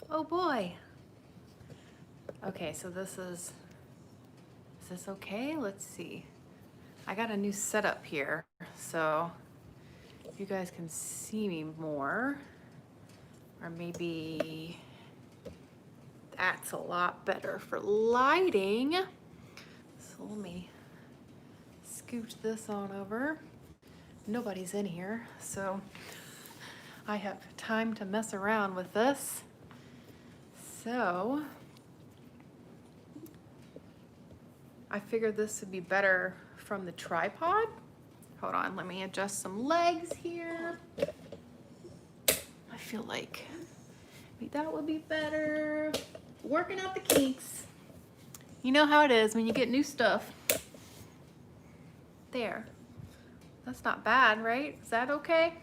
Oh boy. Okay, so is this okay? Let's see. I got a new setup here, so you guys can see me more, or maybe that's a lot better for lighting. So let me scooch this on over. Nobody's in here, so I have time to mess around with this. So I figured this would be better from the tripod. Hold on, let me adjust some legs here. I feel like maybe that would be better. Working out the kinks. You know how it is when you get new stuff. There. That's not bad, right? Is that okay?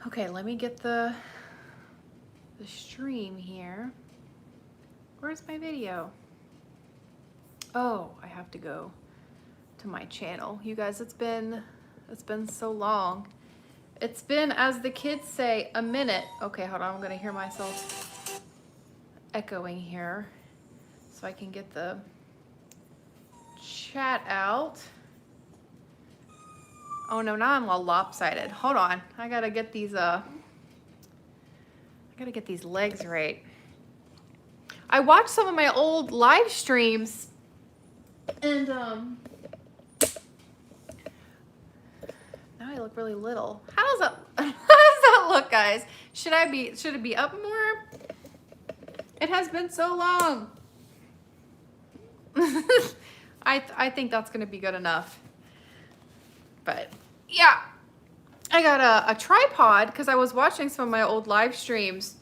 Okay, let me get the stream here. Where's my video? Oh, I have to go to my channel. You guys, it's been so long. It's been, as the kids say, a minute. Okay, hold on, I'm gonna hear myself echoing here so I can get the chat out. Oh no, now I'm all lopsided. Hold on, I gotta get these legs right. I watched some of my old live streams and now I look really little. How does that how does that look, guys? Should it be up more? It has been so long. I think that's gonna be good enough. But yeah, I got a tripod because I was watching some of my old live streams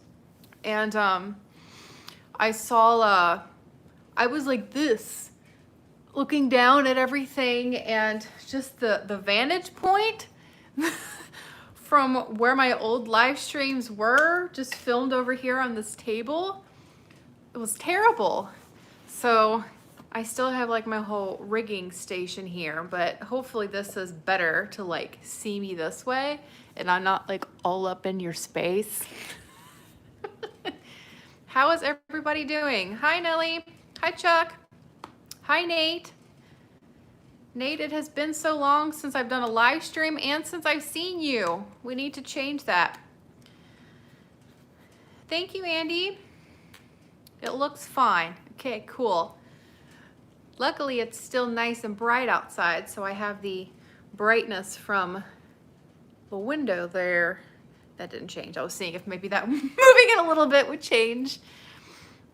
and I saw I was like this, looking down at everything, and just the vantage point from where my old live streams were just filmed over here on this table. It was terrible. So I still have like my whole rigging station here, but hopefully this is better to like see me this way and I'm not like all up in your space. How is everybody doing? Hi, Nellie. Hi, Chuck. Hi, Nate. Nate, it has been so long since I've done a live stream and since I've seen you. We need to change that. Thank you, Andy. It looks fine. Okay, cool. Luckily, it's still nice and bright outside, so I have the brightness from the window there. That didn't change. I was seeing if maybe that moving it a little bit would change.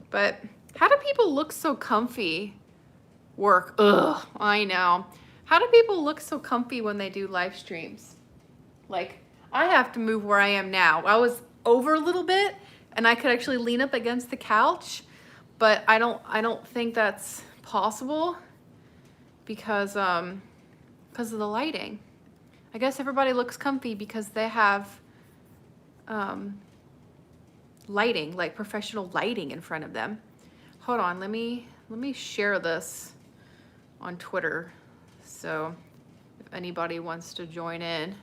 But how do people look so comfy? Work. Ugh, I know. How do people look so comfy when they do live streams? Like, I have to move where I am now. I was over a little bit and I could actually lean up against the couch, but I don't think that's possible because of the lighting. I guess everybody looks comfy because they have lighting, like professional lighting in front of them. Hold on, let me share this on Twitter, so if anybody wants to join in.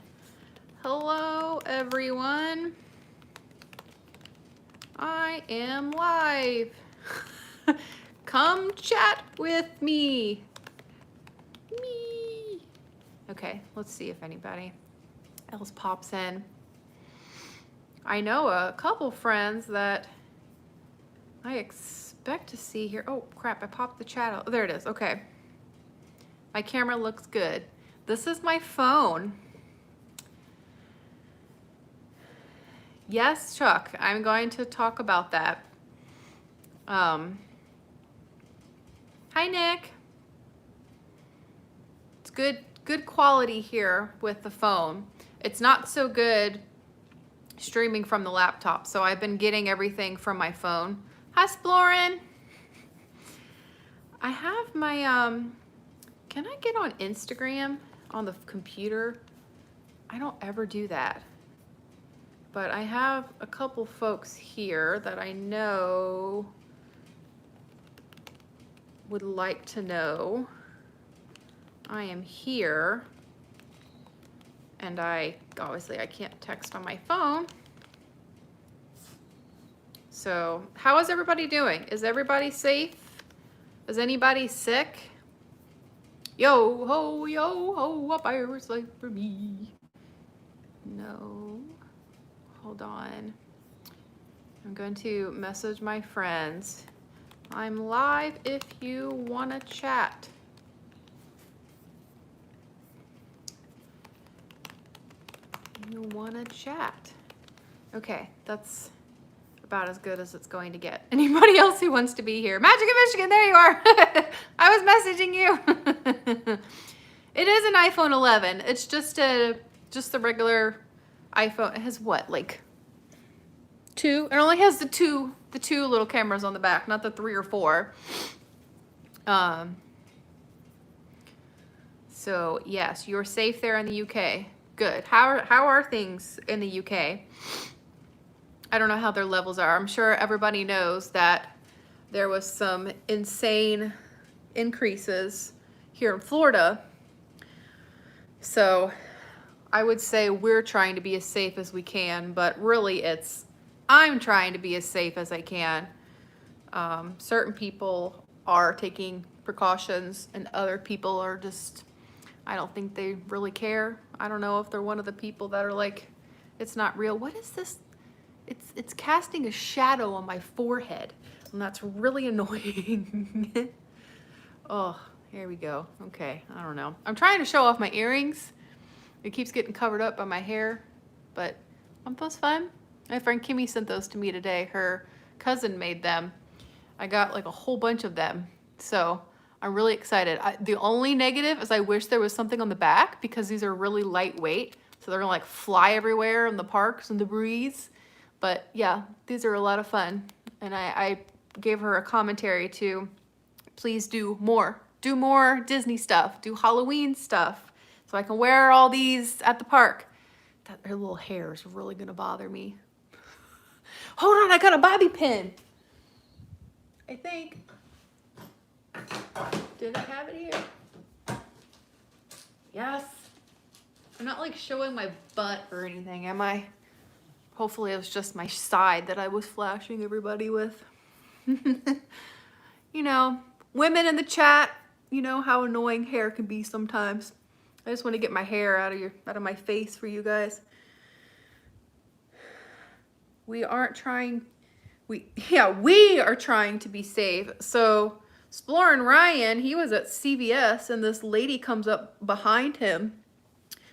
Hello, everyone. I am live. Come chat with me. Me. Okay, let's see if anybody else pops in. I know a couple friends that I expect to see here. Oh crap, I popped the chat out. There it is, okay. My camera looks good. This is my phone. Yes, Chuck, I'm going to talk about that. Hi, Nick. It's good quality here with the phone. It's not so good streaming from the laptop, so I've been getting everything from my phone. Hi, Splorin. I have my, can I get on Instagram on the computer? I don't ever do that. But I have a couple folks here that I know would like to know I am here, and obviously I can't text on my phone. So how is everybody doing? Is everybody safe? Is anybody sick? Yo ho, a pirate's life for me. No. Hold on. I'm going to message my friends. I'm live if you want to chat. You want to chat. Okay, that's about as good as it's going to get. Anybody else who wants to be here? Magic in Michigan, there you are. I was messaging you. It is an iPhone 11. It's just the regular iPhone. It has what, like 2? It only has the two little cameras on the back, not the 3 or 4. So yes, you're safe there in the UK. Good. How are things in the UK? I don't know how their levels are. I'm sure everybody knows that there was some insane increases here in Florida. So I would say we're trying to be as safe as we can, but really I'm trying to be as safe as I can. Certain people are taking precautions and other people are just, I don't think they really care. I don't know if they're one of the people that are like, it's not real. What is this? It's casting a shadow on my forehead, and that's really annoying. Oh, here we go. Okay, I don't know. I'm trying to show off my earrings. It keeps getting covered up by my hair, but aren't those fun? My friend Kimmy sent those to me today. Her cousin made them. I got like a whole bunch of them, so I'm really excited. The only negative is I wish there was something on the back because these are really lightweight, so they're gonna like fly everywhere in the parks and the breeze. But yeah, these are a lot of fun. And I gave her a commentary to please do more Disney stuff, do Halloween stuff, so I can wear all these at the park. Her little hair is really gonna bother me. Hold on, I got a bobby pin. I think. Did I have it here? Yes. I'm not like showing my butt or anything, am I? Hopefully it was just my side that I was flashing everybody with. You know, women in the chat, you know how annoying hair can be sometimes. I just want to get my hair out of my face for you guys. We are trying to be safe. So Exploring Ryan, he was at CVS and this lady comes up behind him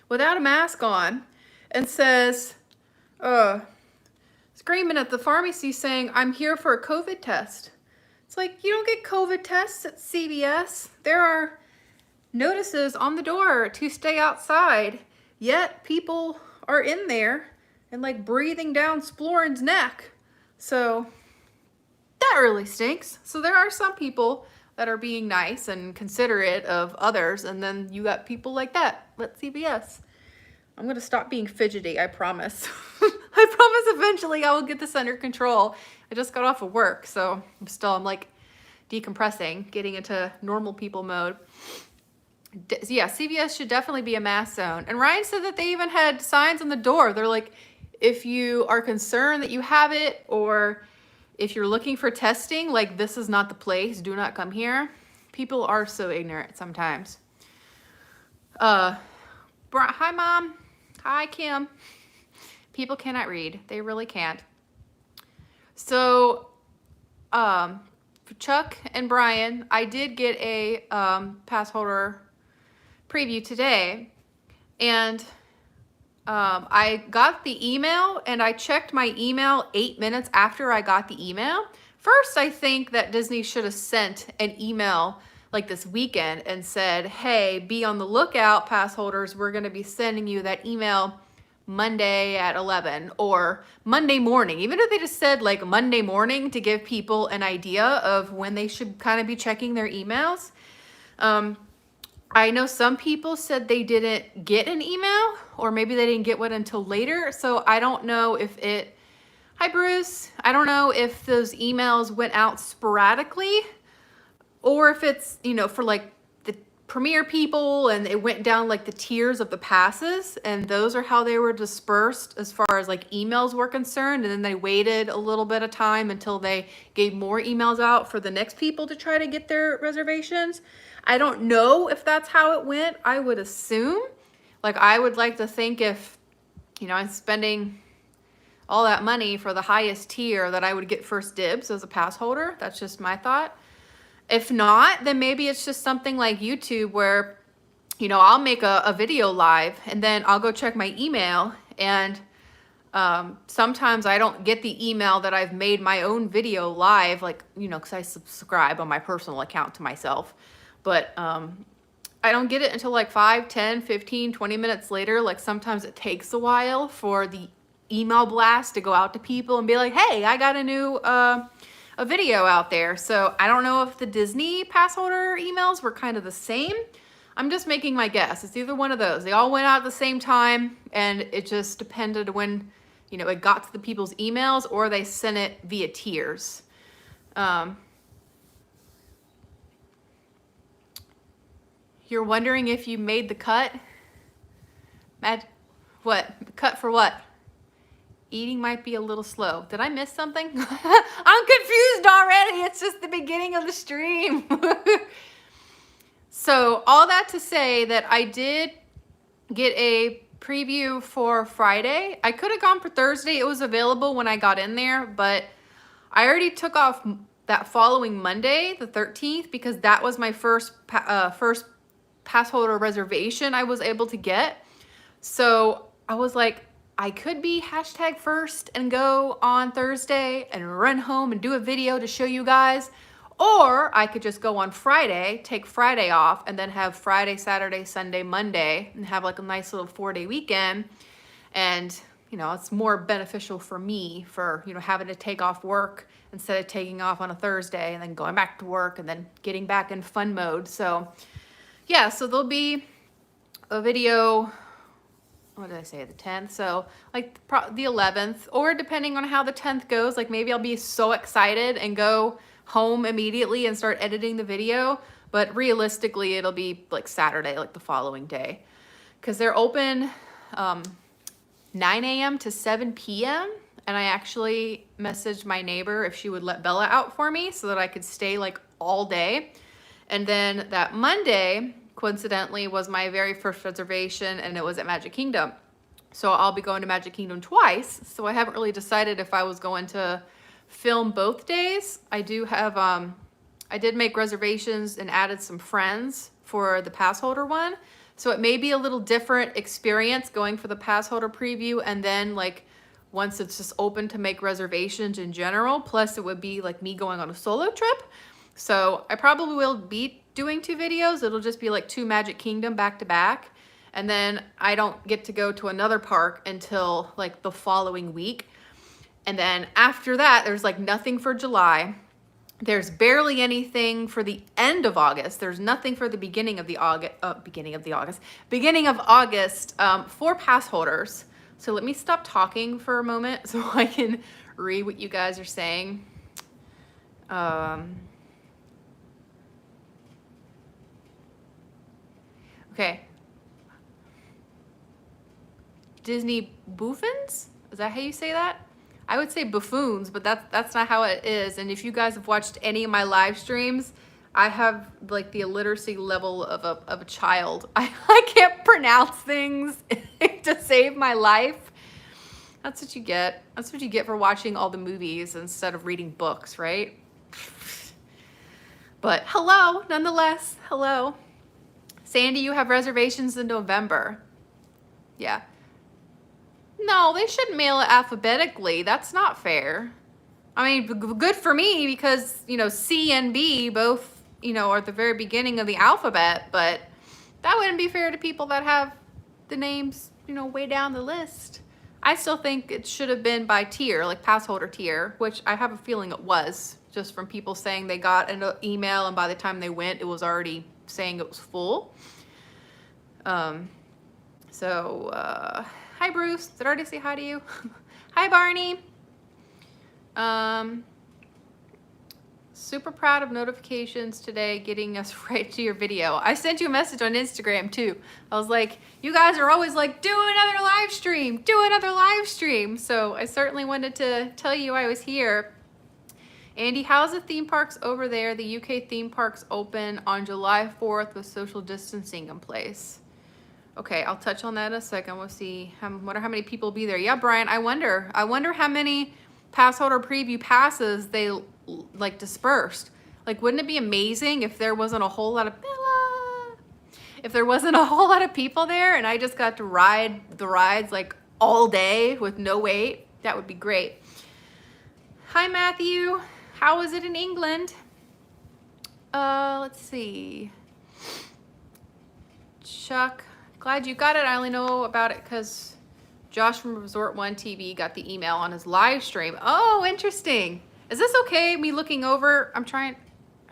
without a mask on and says, screaming at the pharmacy saying, "I'm here for a COVID test." It's like, you don't get COVID tests at CVS. There are notices on the door to stay outside, yet people are in there and like breathing down Splorin's neck. So that really stinks. So there are some people that are being nice and considerate of others, and then you got people like that at CVS. I'm gonna stop being fidgety, I promise. I promise eventually I will get this under control. I just got off of work, so I'm like decompressing, getting into normal people mode. Yeah, CVS should definitely be a mask zone. And Ryan said that they even had signs on the door. They're like, if you are concerned that you have it, or if you're looking for testing, like this is not the place, do not come here. People are so ignorant sometimes. Hi, Mom. Hi, Kim. People cannot read. They really can't. So, for Chuck and Brian, I did get a pass holder preview today, and I got the email, and I checked my email 8 minutes after I got the email. First, I think that Disney should have sent an email like this weekend and said, hey, be on the lookout, pass holders. We're going to be sending you that email Monday at 11 or Monday morning. Even if they just said like Monday morning to give people an idea of when they should kind of be checking their emails. I know some people said they didn't get an email, or maybe they didn't get one until later. So I don't know if hi Bruce, I don't know if those emails went out sporadically, or if it's, you know, for like the Premier people, and it went down like the tiers of the passes, and those are how they were dispersed as far as like emails were concerned. And then they waited a little bit of time until they gave more emails out for the next people to try to get their reservations. I don't know if that's how it went. I would assume, like, I would like to think if, you know, I'm spending all that money for the highest tier, that I would get first dibs as a pass holder. That's just my thought. If not, then maybe it's just something like YouTube where, you know, I'll make a video live and then I'll go check my email, and sometimes I don't get the email that I've made my own video live, like, you know, because I subscribe on my personal account to myself. But I don't get it until like 5, 10, 15, 20 minutes later. Like sometimes it takes a while for the email blast to go out to people and be like, hey, I got a new a video out there. So I don't know if the Disney pass holder emails were kind of the same. I'm just making my guess. It's either one of those. They all went out at the same time, and it just depended when, you know, it got to the people's emails, or they sent it via tiers. You're wondering if you made the cut? What? Cut for what? Eating might be a little slow. Did I miss something? I'm confused already. It's just the beginning of the stream. So all that to say that I did get a preview for Friday. I could have gone for Thursday. It was available when I got in there, but I already took off that following Monday, the 13th, because that was my first pass holder reservation I was able to get. So I was like, I could be #first and go on Thursday and run home and do a video to show you guys. Or I could just go on Friday, take Friday off, and then have Friday, Saturday, Sunday, Monday, and have like a nice little 4-day weekend. And, you know, it's more beneficial for me for, you know, having to take off work instead of taking off on a Thursday and then going back to work and then getting back in fun mode. So, yeah, so there'll be a video. What did I say, the 10th? So like the 11th, or depending on how the 10th goes, like maybe I'll be so excited and go home immediately and start editing the video. But realistically, it'll be like Saturday, like the following day, because they're open 9 a.m. to 7 p.m. And I actually messaged my neighbor if she would let Bella out for me so that I could stay like all day. And then that Monday, coincidentally, was my very first reservation, and it was at Magic Kingdom. So I'll be going to Magic Kingdom twice. So I haven't really decided if I was going to film both days. I do have, I did make reservations and added some friends for the pass holder one. So it may be a little different experience going for the pass holder preview, and then like once it's just open to make reservations in general. Plus it would be like me going on a solo trip. So I probably will be doing 2 videos. It'll just be like 2 Magic Kingdom back to back. And then I don't get to go to another park until like the following week. And then after that, there's like nothing for July. There's barely anything for the end of August. There's nothing for the beginning of August for pass holders. So let me stop talking for a moment so I can read what you guys are saying. Okay. Disney buffoons? Is that how you say that? I would say buffoons, but that's not how it is. And if you guys have watched any of my live streams, I have like the illiteracy level of a child. I can't pronounce things to save my life. That's what you get. That's what you get for watching all the movies instead of reading books, right? But hello, nonetheless, hello. Sandy, you have reservations in November. Yeah. No, they should mail it alphabetically. That's not fair. I mean, good for me because, you know, C and B both, you know, are at the very beginning of the alphabet, but that wouldn't be fair to people that have the names, you know, way down the list. I still think it should have been by tier, like pass holder tier, which I have a feeling it was, just from people saying they got an email and by the time they went, it was already saying it was full. Hi Bruce, did I already say hi to you? Hi Barney. super proud of notifications today, getting us right to your video. I sent you a message on Instagram too. I was like, you guys are always like, do another live stream, do another live stream. So I certainly wanted to tell you I was here. Andy, how's the theme parks over there? The UK theme parks open on July 4th with social distancing in place. Okay, I'll touch on that in a second. We'll see. Wonder how many people will be there. Yeah, Brian, I wonder how many pass holder preview passes they like dispersed. Like, wouldn't it be amazing if there wasn't a whole lot of people there and I just got to ride the rides like all day with no wait? That would be great. Hi, Matthew. How is it in England? Let's see. Chuck, glad you got it. I only know about it because Josh from Resort One TV got the email on his live stream. Oh, interesting. Is this okay, me looking over? I'm gonna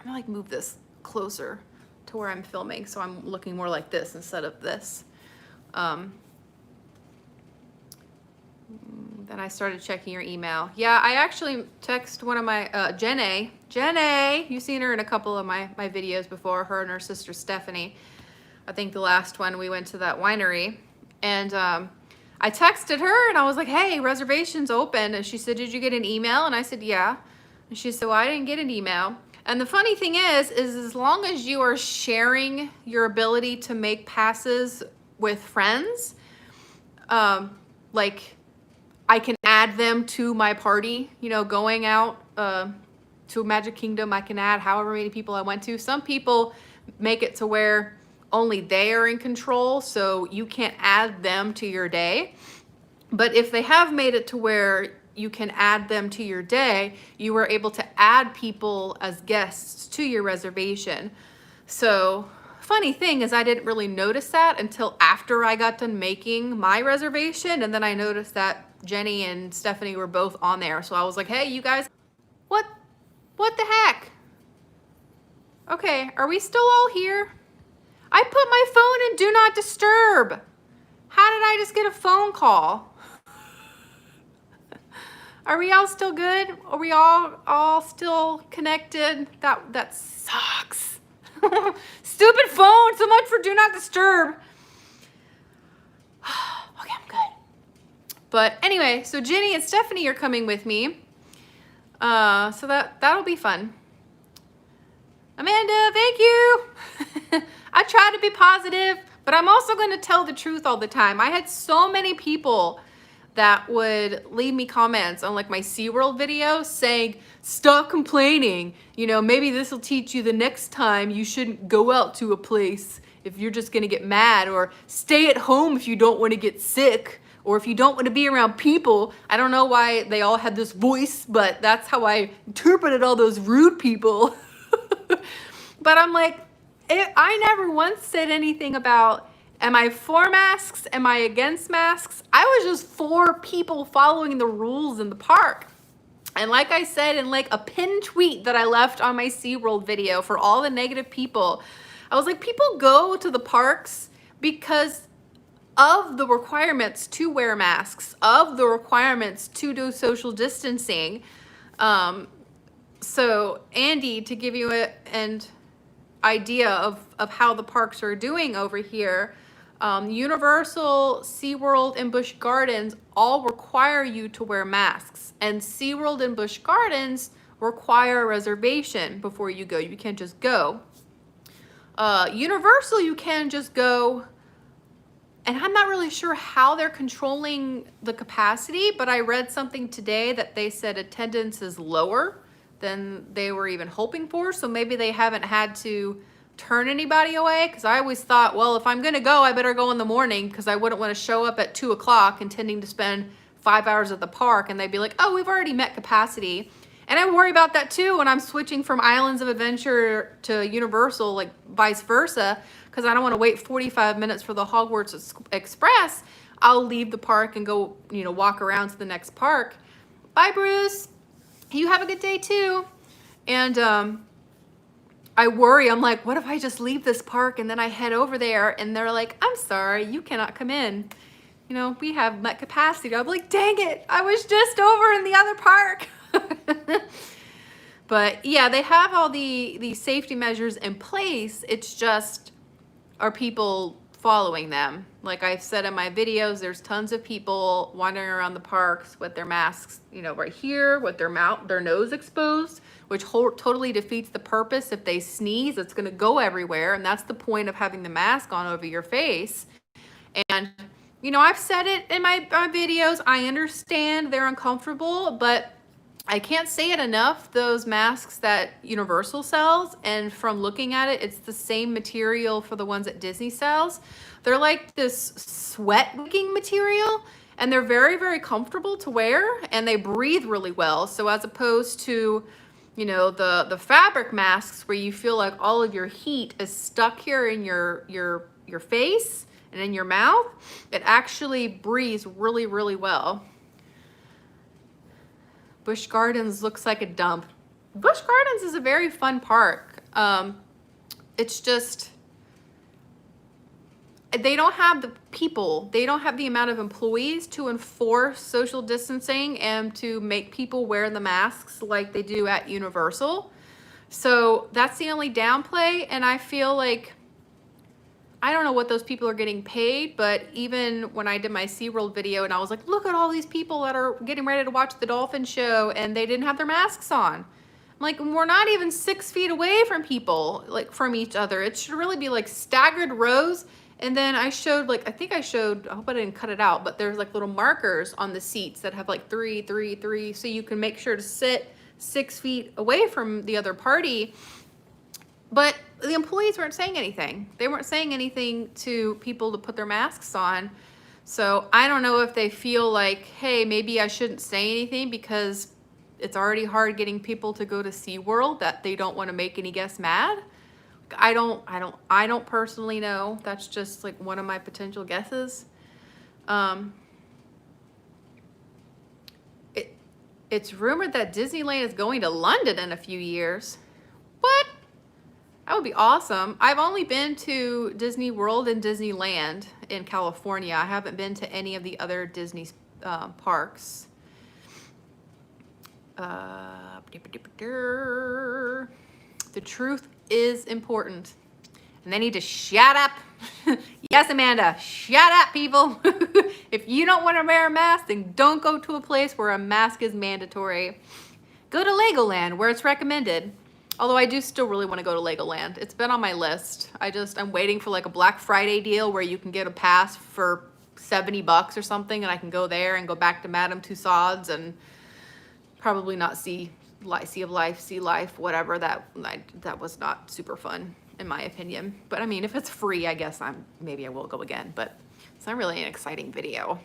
like move this closer to where I'm filming so I'm looking more like this instead of this. Then I started checking your email. Yeah, I actually text one of my, Jenny, you've seen her in a couple of my videos before, her and her sister Stephanie. I think the last one we went to that winery, and I texted her and I was like, hey, reservation's open. And she said, did you get an email? And I said, yeah. And she said, well, I didn't get an email. And the funny thing is as long as you are sharing your ability to make passes with friends, like I can add them to my party, you know, going out to Magic Kingdom, I can add however many people I went to. Some people make it to where only they are in control, so you can't add them to your day. But if they have made it to where you can add them to your day, you were able to add people as guests to your reservation. So funny thing is I didn't really notice that until after I got done making my reservation, and then I noticed that Jenny and Stephanie were both on there. So I was like, hey, you guys, what the heck? Okay, are we still all here? I put my phone in do not disturb. How did I just get a phone call? Are we all still good? Are we all still connected? That sucks. Stupid phone, so much for do not disturb. Okay, I'm good. But anyway, so Jenny and Stephanie are coming with me. So that'll be fun. Amanda, thank you. I try to be positive, but I'm also going to tell the truth all the time. I had so many people that would leave me comments on like my SeaWorld video saying, stop complaining. You know, maybe this will teach you the next time you shouldn't go out to a place if you're just going to get mad, or stay at home if you don't want to get sick, or if you don't want to be around people. I don't know why they all had this voice, but that's how I interpreted all those rude people. But I'm like, I never once said anything about, am I for masks? Am I against masks? I was just for people following the rules in the park. And like I said in like a pinned tweet that I left on my SeaWorld video for all the negative people, I was like, people go to the parks because of the requirements to wear masks, of the requirements to do social distancing. So Andy, to give you an idea of how the parks are doing over here, Universal, SeaWorld, and Busch Gardens all require you to wear masks. And SeaWorld and Busch Gardens require a reservation before you go. You can't just go. Universal, you can just go. And I'm not really sure how they're controlling the capacity, but I read something today that they said attendance is lower than they were even hoping for. So maybe they haven't had to turn anybody away, because I always thought, well, if I'm gonna go, I better go in the morning, because I wouldn't want to show up at 2 o'clock intending to spend 5 hours at the park and they'd be like, oh, we've already met capacity. And I worry about that too when I'm switching from Islands of Adventure to Universal, like vice versa, because I don't want to wait 45 minutes for the Hogwarts Express. I'll leave the park and go, you know, walk around to the next park. Bye, Bruce. You have a good day too. And I worry, I'm like, what if I just leave this park and then I head over there and they're like, I'm sorry, you cannot come in. You know, we have met capacity. I'm like, dang it, I was just over in the other park. But yeah, they have all the safety measures in place. It's just, are people following them? Like I've said in my videos, there's tons of people wandering around the parks with their masks, you know, right here with their mouth, their nose exposed, which totally defeats the purpose. If they sneeze, it's going to go everywhere. And that's the point of having the mask on over your face. And, you know, I've said it in my videos. I understand they're uncomfortable, but I can't say it enough. Those masks that Universal sells, and from looking at it, it's the same material for the ones that Disney sells. They're like this sweat wicking material, and they're very, very comfortable to wear, and they breathe really well. So as opposed to, you know, the fabric masks where you feel like all of your heat is stuck here in your face and in your mouth, it actually breathes really, really well. Busch Gardens looks like a dump. Busch Gardens is a very fun park. It's just, they don't have the people, they don't have the amount of employees to enforce social distancing and to make people wear the masks like they do at Universal. So that's the only downplay. And I feel like, I don't know what those people are getting paid, but even when I did my SeaWorld video and I was like, look at all these people that are getting ready to watch the dolphin show and they didn't have their masks on. I'm like, we're not even 6 feet away from people, like from each other. It should really be like staggered rows. And then I showed, like, I think I showed, I hope I didn't cut it out, but there's like little markers on the seats that have like 3, 3, 3. So you can make sure to sit 6 feet away from the other party. But the employees weren't saying anything. They weren't saying anything to people to put their masks on. So I don't know if they feel like, hey, maybe I shouldn't say anything because it's already hard getting people to go to SeaWorld, that they don't want to make any guests mad. I don't personally know. That's just like one of my potential guesses. It's rumored that Disneyland is going to London in a few years. What? That would be awesome. I've only been to Disney World and Disneyland in California. I haven't been to any of the other Disney parks. The truth is important. And they need to shut up. Yes, Amanda, shut up, people. If you don't want to wear a mask, then don't go to a place where a mask is mandatory. Go to Legoland, where it's recommended. Although I do still really want to go to Legoland. It's been on my list. I'm waiting for like a Black Friday deal where you can get a pass for $70 or something, and I can go there and go back to Madame Tussauds and probably not see Sea Life, whatever. That was not super fun in my opinion. But I mean, if it's free, I guess maybe I will go again, but it's not really an exciting video.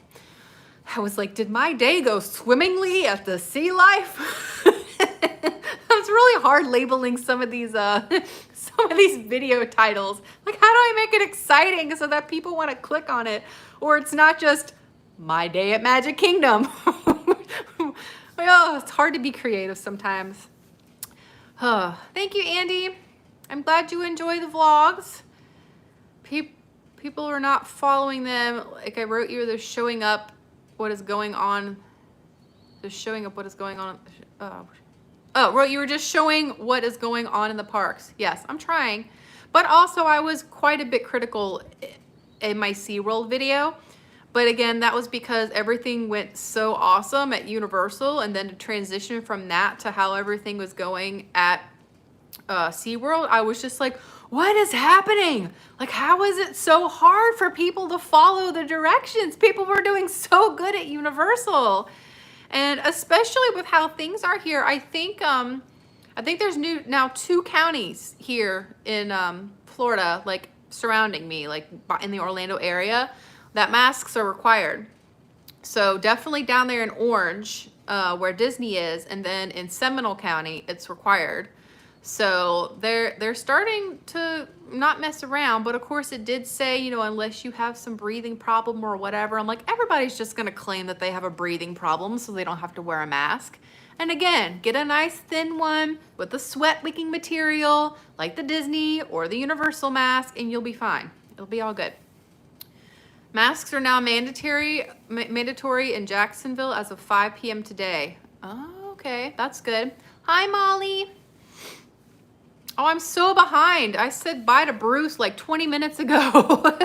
I was like, did my day go swimmingly at the Sea Life? It's really hard labeling some of these video titles. Like, how do I make it exciting so that people want to click on it? Or it's not just my day at Magic Kingdom. Oh, it's hard to be creative sometimes. Thank you, Andy. I'm glad you enjoy the vlogs. People are not following them. Like I wrote you, they're showing up what is going on. They're showing up what is going on. Oh, right, you were just showing what is going on in the parks. Yes, I'm trying. But also, I was quite a bit critical in my SeaWorld video. But again, that was because everything went so awesome at Universal, and then to transition from that to how everything was going at SeaWorld, I was just like, what is happening? Like, how is it so hard for people to follow the directions? People were doing so good at Universal. And especially with how things are here, I think there's now 2 counties here in Florida, like surrounding me, like in the Orlando area, that masks are required. So definitely down there in Orange, where Disney is, and then in Seminole County, it's required. So they're starting to not mess around, but of course it did say, you know, unless you have some breathing problem or whatever. I'm like, everybody's just going to claim that they have a breathing problem so they don't have to wear a mask. And again, get a nice thin one with the sweat wicking material like the Disney or the Universal mask, and you'll be fine. It'll be all good. Masks are now mandatory in Jacksonville as of 5 p.m. today. Oh, okay, that's good. Hi, Molly. Oh, I'm so behind. I said bye to Bruce like 20 minutes ago.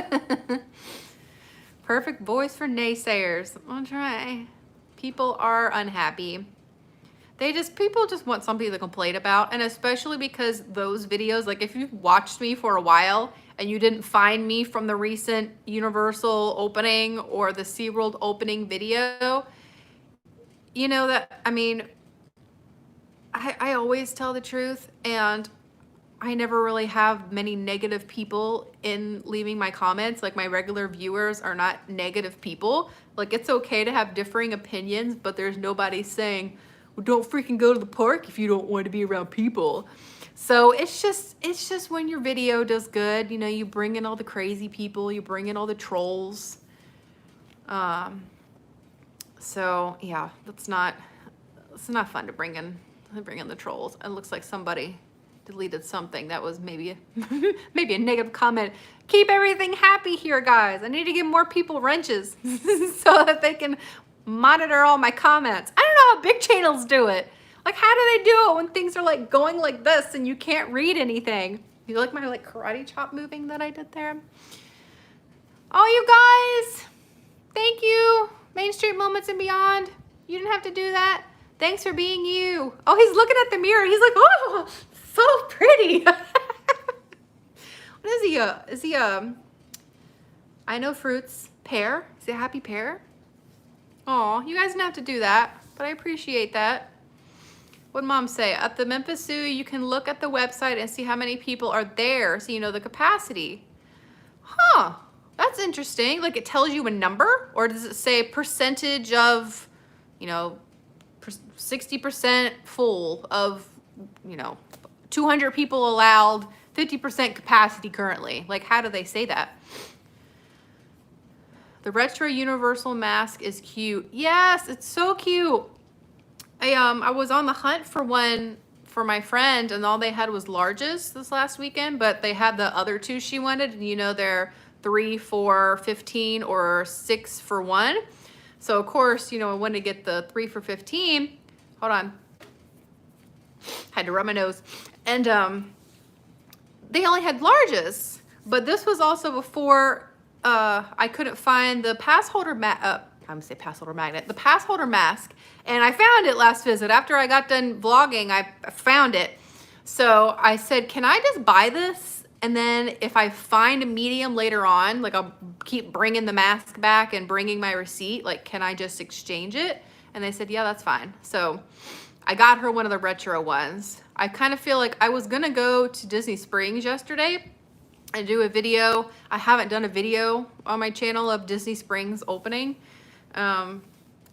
Perfect voice for naysayers. I'll try. People are unhappy. People just want something to complain about. And especially because those videos, like if you've watched me for a while and you didn't find me from the recent Universal opening or the SeaWorld opening video, you know that, I mean, I always tell the truth, and I never really have many negative people in leaving my comments. Like my regular viewers are not negative people. Like it's okay to have differing opinions, but there's nobody saying, well, don't freaking go to the park if you don't want to be around people. So it's just when your video does good, you know, you bring in all the crazy people, you bring in all the trolls. So yeah, it's not fun to bring in the trolls. It looks like somebody deleted something that was maybe maybe a negative comment. Keep everything happy here, guys. I need to give more people wrenches so that they can monitor all my comments. I don't know how big channels do it. Like, how do they do it when things are like going like this and you can't read anything? You like my like karate chop moving that I did there? Oh, you guys, thank you. Main Street Moments and Beyond. You didn't have to do that. Thanks for being you. Oh, he's looking at the mirror. He's like, oh, so pretty. What is he? Is he I know fruits. Pear? Is he a happy pear? Oh, you guys didn't have to do that, but I appreciate that. What'd Mom say? At the Memphis Zoo, you can look at the website and see how many people are there, so you know the capacity. Huh, that's interesting. Like it tells you a number, or does it say percentage of, you know, 60% full of, you know, 200 people allowed, 50% capacity currently? Like, how do they say that? The retro universal mask is cute. Yes, it's so cute. I was on the hunt for one for my friend, and all they had was larges this last weekend, but they had the other two she wanted, and you know they're 3 for $15 or 6 for $1. So of course, you know, I wanted to get the 3 for $15. Hold on. Had to rub my nose. And they only had larges, but this was also before I couldn't find the pass holder the pass holder mask, and I found it last visit. After I got done vlogging, I found it. So I said, can I just buy this? And then if I find a medium later on, like I'll keep bringing the mask back and bringing my receipt, like can I just exchange it? And they said, yeah, that's fine. So I got her one of the retro ones. I kind of feel like I was gonna go to Disney Springs yesterday and do a video. I haven't done a video on my channel of Disney Springs opening,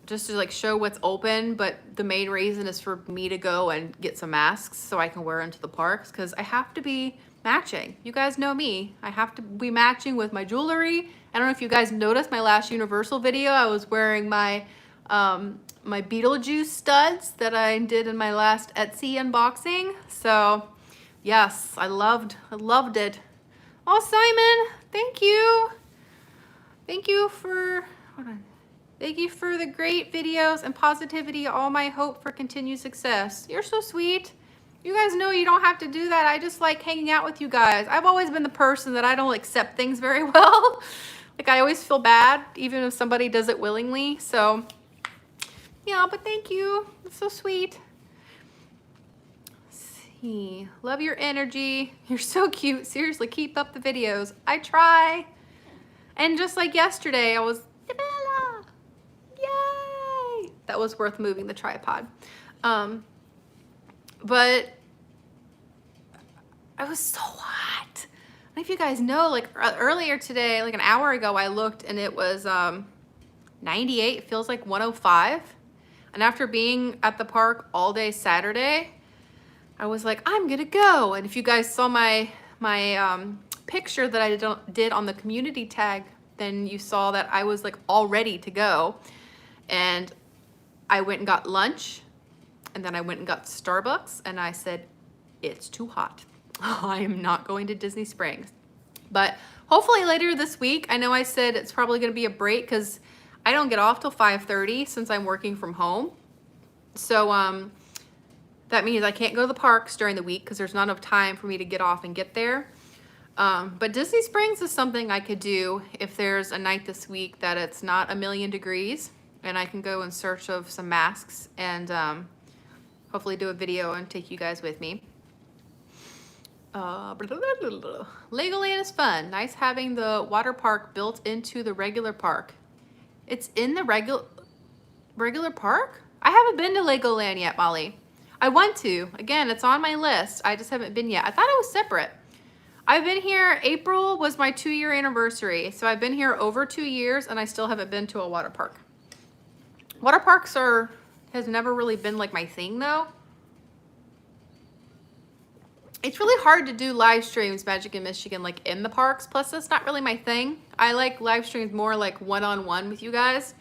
just to like show what's open, but the main reason is for me to go and get some masks so I can wear them to the parks, because I have to be matching. You guys know me. I have to be matching with my jewelry. I don't know if you guys noticed my last Universal video. I was wearing my my Beetlejuice studs that I did in my last Etsy unboxing. So yes, I loved it. Oh, Simon, thank you. Thank you for, hold on. Thank you for the great videos and positivity. All my hope for continued success. You're so sweet. You guys know you don't have to do that. I just like hanging out with you guys. I've always been the person that I don't accept things very well. Like I always feel bad, even if somebody does it willingly. So yeah, but thank you. It's so sweet. Let's see. Love your energy. You're so cute. Seriously, keep up the videos. I try. And just like yesterday, I was, Bella, yay! That was worth moving the tripod. But I was so hot. I don't know if you guys know, like earlier today, like an hour ago, I looked and it was 98. It feels like 105. And after being at the park all day Saturday, I was like, I'm gonna go. And if you guys saw my picture that I did on the community tag, then you saw that I was like all ready to go. And I went and got lunch, and then I went and got Starbucks, and I said, it's too hot. I am not going to Disney Springs. But hopefully later this week. I know I said it's probably gonna be a break because I don't get off till 5:30 since I'm working from home. So that means I can't go to the parks during the week because there's not enough time for me to get off and get there. But Disney Springs is something I could do if there's a night this week that it's not a million degrees, and I can go in search of some masks and hopefully do a video and take you guys with me. Legoland is fun. Nice having the water park built into the regular park. It's in the regular park? I haven't been to Legoland yet, Molly. I want to. Again, it's on my list. I just haven't been yet. I thought it was separate. I've been here, April was my 2-year anniversary. So I've been here over 2 years and I still haven't been to a water park. Water parks has never really been like my thing though. It's really hard to do live streams, Magic in Michigan, like in the parks. Plus that's not really my thing. I like live streams more like one-on-one with you guys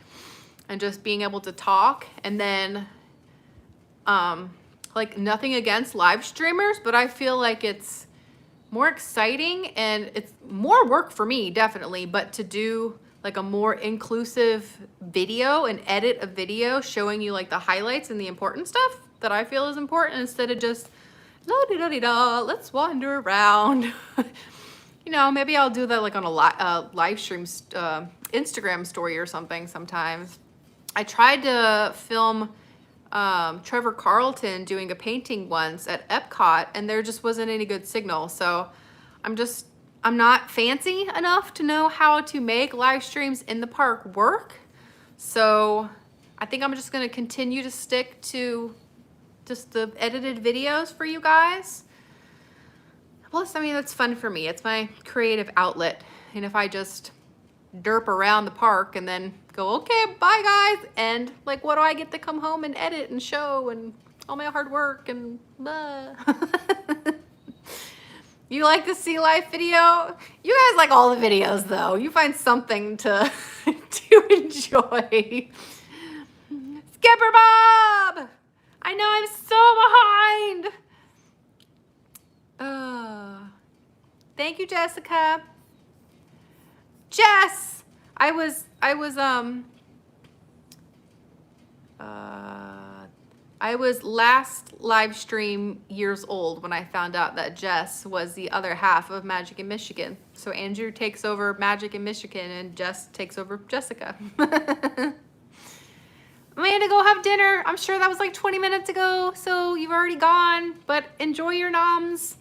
and just being able to talk. And then, like nothing against live streamers, but I feel like it's more exciting and it's more work for me, definitely, but to do like a more inclusive video and edit a video showing you like the highlights and the important stuff that I feel is important instead of just la-di-da-di-da, let's wander around. You know, maybe I'll do that like on a live stream Instagram story or something sometimes. I tried to film Trevor Carlton doing a painting once at Epcot and there just wasn't any good signal. So I'm not fancy enough to know how to make live streams in the park work. So I think I'm just going to continue to stick to just the edited videos for you guys. Plus, I mean, that's fun for me. It's my creative outlet. And if I just derp around the park and then go, okay, bye guys, and like what do I get to come home and edit and show and all my hard work and blah. You like the sea life video? You guys like all the videos though. You find something to enjoy. Skipper Bob! I know I'm so behind. Thank you, Jessica. Jess! I was last live stream years old when I found out that Jess was the other half of Magic in Michigan. So Andrew takes over Magic in Michigan and Jess takes over Jessica. Amanda, go have dinner. I'm sure that was like 20 minutes ago, so you've already gone, but enjoy your noms.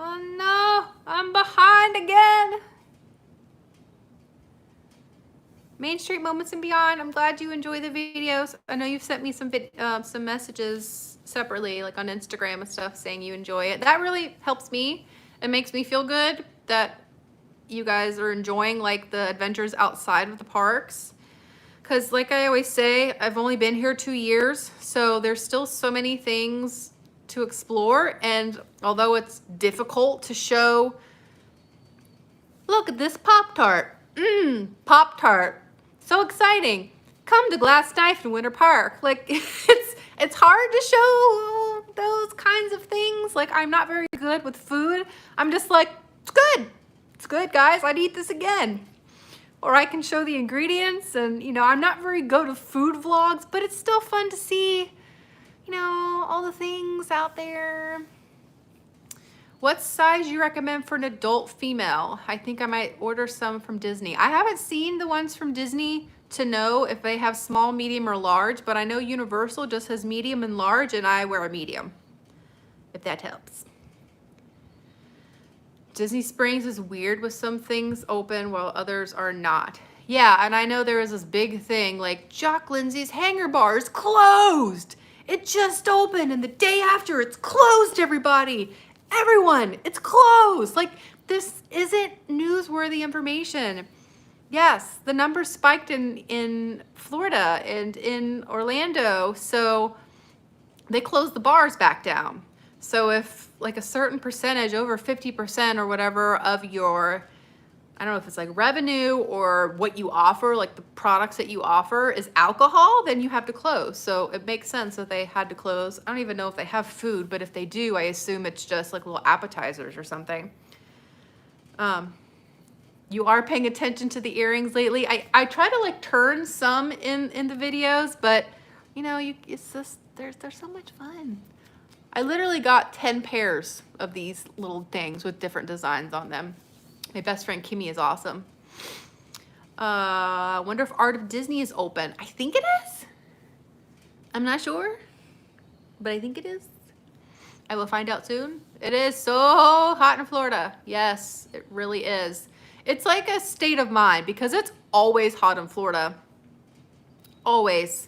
Oh no, I'm behind again. Main Street Moments and Beyond, I'm glad you enjoy the videos. I know you've sent me some messages separately, like on Instagram and stuff, saying you enjoy it. That really helps me. It makes me feel good that you guys are enjoying like the adventures outside of the parks. Because like I always say, I've only been here 2 years, so there's still so many things to explore. And although it's difficult to show, look at this Pop-Tart. Pop-Tart. So exciting. Come to Glass Knife in Winter Park. Like it's hard to show those kinds of things. Like I'm not very good with food. I'm just like, it's good. It's good, guys. I'd eat this again. Or I can show the ingredients and, you know, I'm not very good with food vlogs, but it's still fun to see, you know, all the things out there. What size you recommend for an adult female? I think I might order some from Disney. I haven't seen the ones from Disney to know if they have small, medium, or large, but I know Universal just has medium and large, and I wear a medium, if that helps. Disney Springs is weird with some things open while others are not. Yeah, and I know there is this big thing like Jock Lindsay's Hangar Bar is closed. It just opened and the day after it's closed, everybody. Everyone, it's closed. Like this isn't newsworthy information. Yes, the numbers spiked in Florida and in Orlando, so they closed the bars back down. So if like a certain percentage, over 50% or whatever of your, I don't know if it's like revenue or what you offer, like the products that you offer is alcohol, then you have to close. So it makes sense that they had to close. I don't even know if they have food, but if they do, I assume it's just like little appetizers or something. You are paying attention to the earrings lately. I try to like turn some in the videos, but you know, it's just, they're so much fun. I literally got 10 pairs of these little things with different designs on them. My best friend Kimmy is awesome. Wonder if Art of Disney is open. I think it is. I'm not sure, but I think it is. I will find out soon. It is so hot in Florida. Yes, it really is. It's like a state of mind because it's always hot in Florida. Always.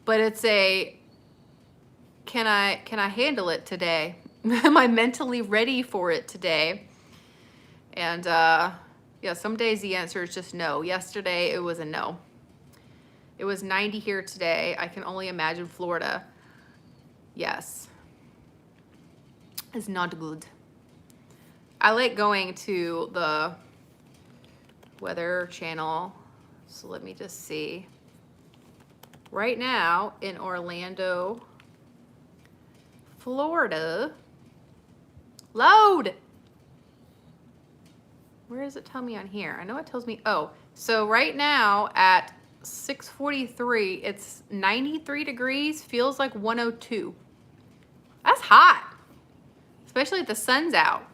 But it's a, can I handle it today? Am I mentally ready for it today? And yeah, some days the answer is just no. Yesterday it was a no. It was 90 here today. I can only imagine Florida. Yes. It's not good. I like going to the Weather Channel. So let me just see. Right now in Orlando, Florida. Load! Where does it tell me on here? I know it tells me, oh, so right now at 6:43, it's 93 degrees, feels like 102. That's hot, especially if the sun's out.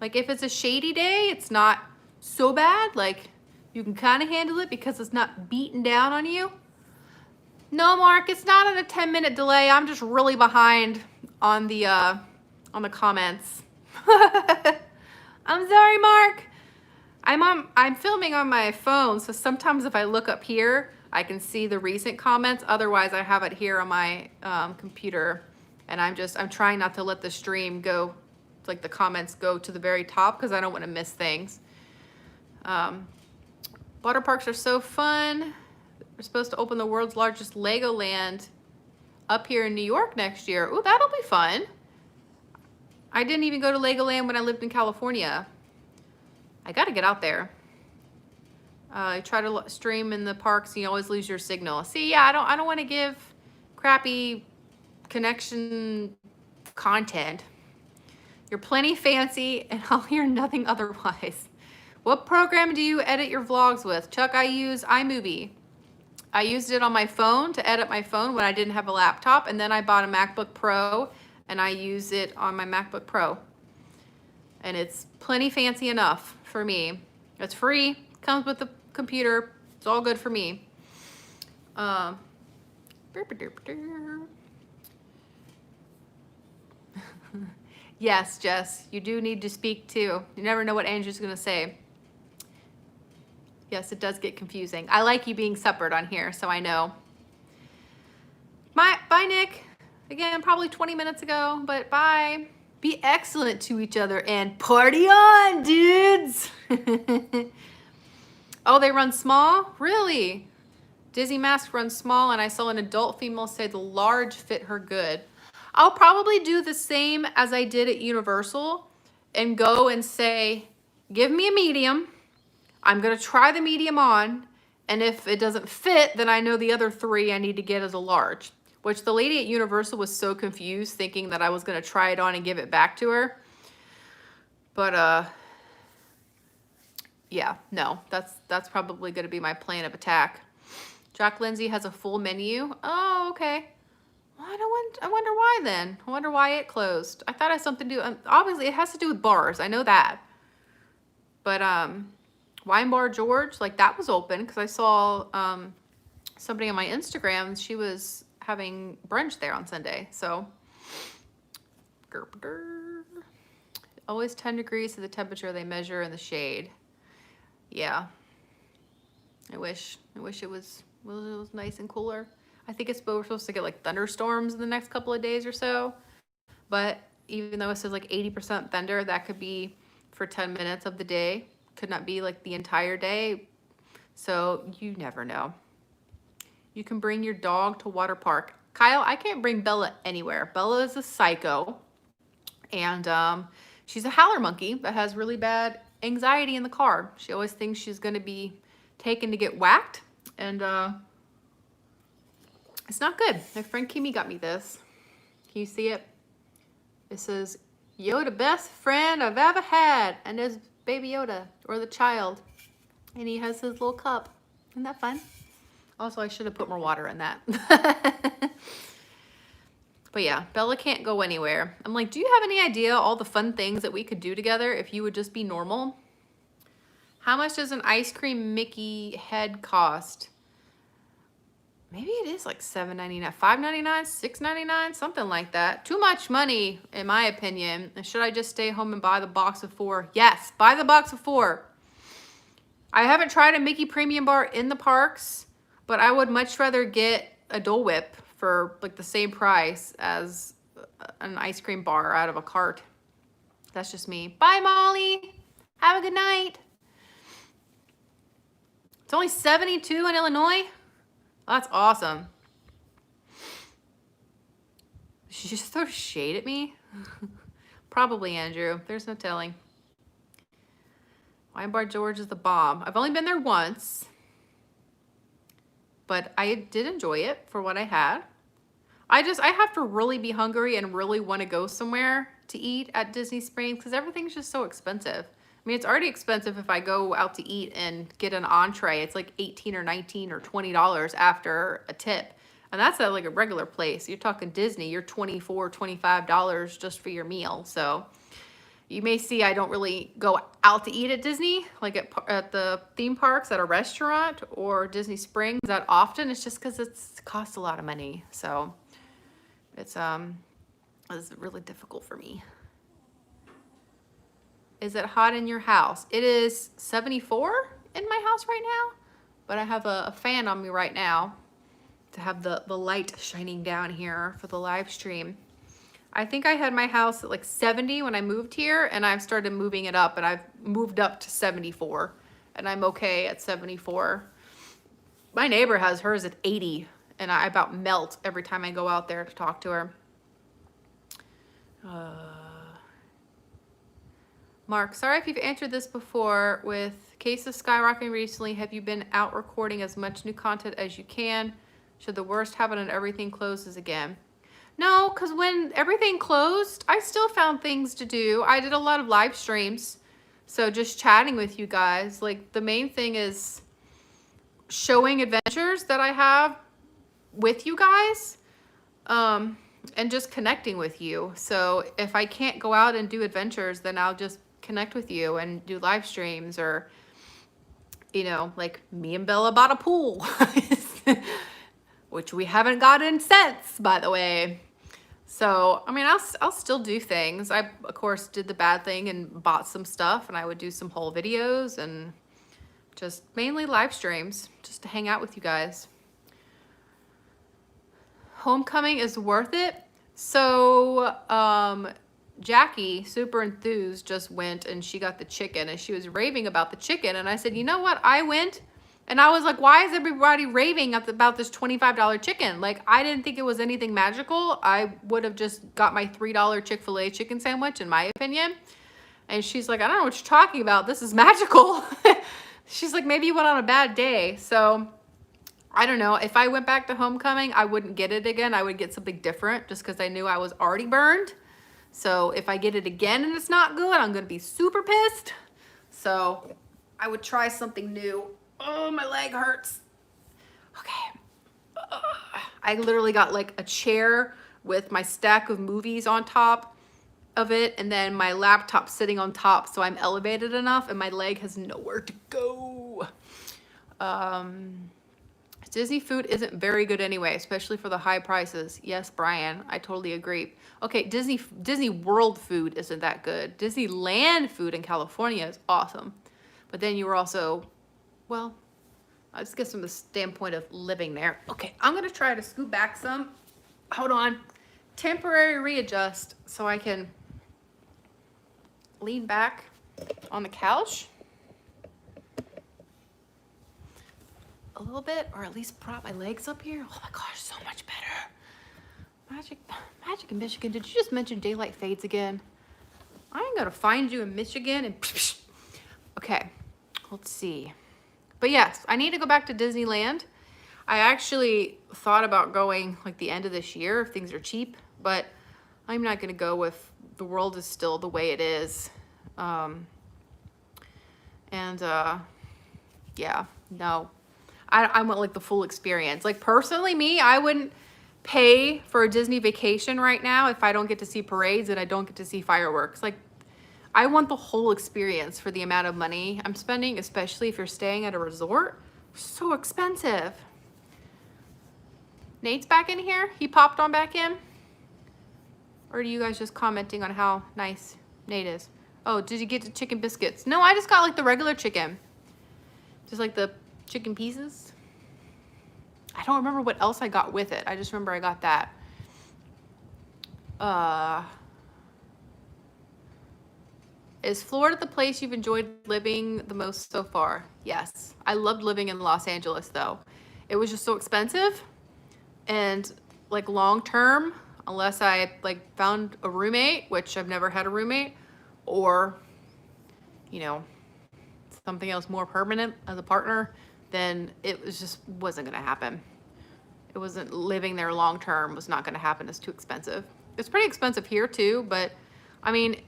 Like if it's a shady day, it's not so bad. Like you can kind of handle it because it's not beating down on you. No, Mark, it's not on a 10-minute delay. I'm just really behind on the comments. I'm sorry, Mark. I'm filming on my phone, so sometimes if I look up here, I can see the recent comments. Otherwise, I have it here on my computer, and I'm trying not to let the stream go, like the comments go to the very top because I don't want to miss things. Water parks are so fun. We're supposed to open the world's largest Legoland up here in New York next year. Ooh, that'll be fun. I didn't even go to Legoland when I lived in California. I gotta get out there. You try to stream in the parks, and you always lose your signal. See, yeah, I don't want to give crappy connection content. You're plenty fancy, and I'll hear nothing otherwise. What program do you edit your vlogs with? Chuck, I use iMovie. I used it on my phone to edit my phone when I didn't have a laptop, and then I bought a MacBook Pro, and I use it on my MacBook Pro. And it's plenty fancy enough for me. It's free, comes with the computer. It's all good for me. Yes, Jess, you do need to speak too. You never know what Andrew's gonna say. Yes, it does get confusing. I like you being separate on here, so I know. Bye, Nick. Again, probably 20 minutes ago, but bye. Be excellent to each other and party on, dudes. Oh, they run small? Really? Dizzy Mask runs small, and I saw an adult female say the large fit her good. I'll probably do the same as I did at Universal and go and say, give me a medium. I'm gonna try the medium on, and if it doesn't fit, then I know the other 3 I need to get as a large. Which the lady at Universal was so confused, thinking that I was gonna try it on and give it back to her. But yeah, no, that's probably gonna be my plan of attack. Jack Lindsay has a full menu. Oh, okay. Well, I wonder why then. I wonder why it closed. I thought it had something to do. Obviously, it has to do with bars. I know that. But Wine Bar George, like that was open because I saw somebody on my Instagram. She was having brunch there on Sunday. So always 10 degrees to the temperature they measure in the shade. Yeah. I wish it was nice and cooler. I think we're supposed to get like thunderstorms in the next couple of days or so. But even though it says like 80% thunder, that could be for 10 minutes of the day. Could not be like the entire day. So you never know. You can bring your dog to water park. Kyle, I can't bring Bella anywhere. Bella is a psycho. And she's a howler monkey that has really bad anxiety in the car. She always thinks she's going to be taken to get whacked. And it's not good. My friend Kimmy got me this. Can you see it? It says, Yoda, best friend I've ever had. And there's Baby Yoda, or the child. And he has his little cup. Isn't that fun? Also, I should have put more water in that. But yeah, Bella can't go anywhere. I'm like, do you have any idea all the fun things that we could do together if you would just be normal? How much does an ice cream Mickey head cost? Maybe it is like $7.99, $5.99, $6.99, something like that. Too much money, in my opinion. And should I just stay home and buy the box of 4? Yes, buy the box of 4. I haven't tried a Mickey Premium Bar in the parks, but I would much rather get a Dole Whip for like the same price as an ice cream bar out of a cart. That's just me. Bye, Molly. Have a good night. It's only 72 in Illinois. That's awesome. Did she just throw shade at me? Probably, Andrew. There's no telling. Wine Bar George is the bomb. I've only been there once, but I did enjoy it for what I had. I have to really be hungry and really want to go somewhere to eat at Disney Springs because everything's just so expensive. I mean, it's already expensive if I go out to eat and get an entree. It's like $18 or $19 or $20 after a tip. And that's at like a regular place. You're talking Disney, you're $24, $25 just for your meal. So you may see I don't really go out to eat at Disney, like at the theme parks at a restaurant or Disney Springs that often. It's just because it costs a lot of money. So it's really difficult for me. Is it hot in your house? It is 74 in my house right now, but I have a fan on me right now to have the light shining down here for the live stream. I think I had my house at like 70 when I moved here, and I've started moving it up, and I've moved up to 74, and I'm okay at 74. My neighbor has hers at 80, and I about melt every time I go out there to talk to her. Mark, sorry if you've answered this before. With cases skyrocketing recently, have you been out recording as much new content as you can? Should the worst happen and everything closes again? No, because when everything closed, I still found things to do. I did a lot of live streams. So just chatting with you guys. Like, the main thing is showing adventures that I have with you guys. And just connecting with you. So if I can't go out and do adventures, then I'll just connect with you and do live streams, or, you know, like me and Bella bought a pool, which we haven't gotten since, by the way. So, I mean, I'll still do things. I, of course, did the bad thing and bought some stuff, and I would do some haul videos and just mainly live streams just to hang out with you guys. Homecoming is worth it. So, Jackie, super enthused, just went and she got the chicken, and she was raving about the chicken. And I said, you know what? I went and I was like, why is everybody raving about this $25 chicken? Like, I didn't think it was anything magical. I would have just got my $3 Chick-fil-A chicken sandwich, in my opinion. And she's like, I don't know what you're talking about. This is magical. She's like, maybe you went on a bad day. So I don't know. If I went back to Homecoming, I wouldn't get it again. I would get something different just because I knew I was already burned. So if I get it again and it's not good, I'm going to be super pissed. So I would try something new. Oh, my leg hurts. Okay. I literally got like a chair with my stack of movies on top of it, and then my laptop sitting on top, so I'm elevated enough and my leg has nowhere to go. Disney food isn't very good anyway, especially for the high prices. Yes, Brian, I totally agree. Okay, Disney World food isn't that good. Disneyland food in California is awesome. But then you were also, well, I just guess from the standpoint of living there. Okay, I'm gonna try to scoot back some. Hold on. Temporary readjust so I can lean back on the couch a little bit, or at least prop my legs up here. Oh my gosh, so much better. Magic in Michigan. Did you just mention daylight fades again? I am gonna find you in Michigan and okay, let's see. But yes, I need to go back to Disneyland. I actually thought about going like the end of this year if things are cheap, but I'm not gonna go if the world is still the way it is. Yeah, no. I want like the full experience. Like personally, me, I wouldn't pay for a Disney vacation right now if I don't get to see parades and I don't get to see fireworks. Like I want the whole experience for the amount of money I'm spending, especially if you're staying at a resort. So expensive. Nate's back in here? He popped on back in? Or are you guys just commenting on how nice Nate is? Oh, did you get the chicken biscuits? No, I just got like the regular chicken. Just like the chicken pieces. I don't remember what else I got with it. I just remember I got that. Is Florida the place you've enjoyed living the most so far? Yes. I loved living in Los Angeles though. It was just so expensive and like long term, unless I like found a roommate, which I've never had a roommate, or, you know, something else more permanent as a partner, then it was just wasn't going to happen. It wasn't living there long term was not going to happen. It's too expensive. It's pretty expensive here too, but I mean,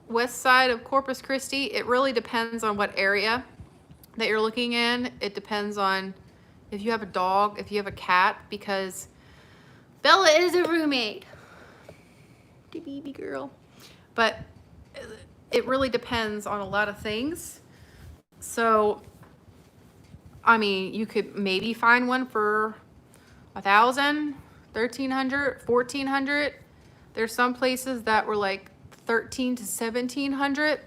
west side of Corpus Christi, it really depends on what area that you're looking in. It depends on if you have a dog, if you have a cat, because Bella is a roommate. The baby girl. But it really depends on a lot of things. So, I mean, you could maybe find one for $1,000, $1,300, $1,400. There's some places that were like $1,300 to $1,700,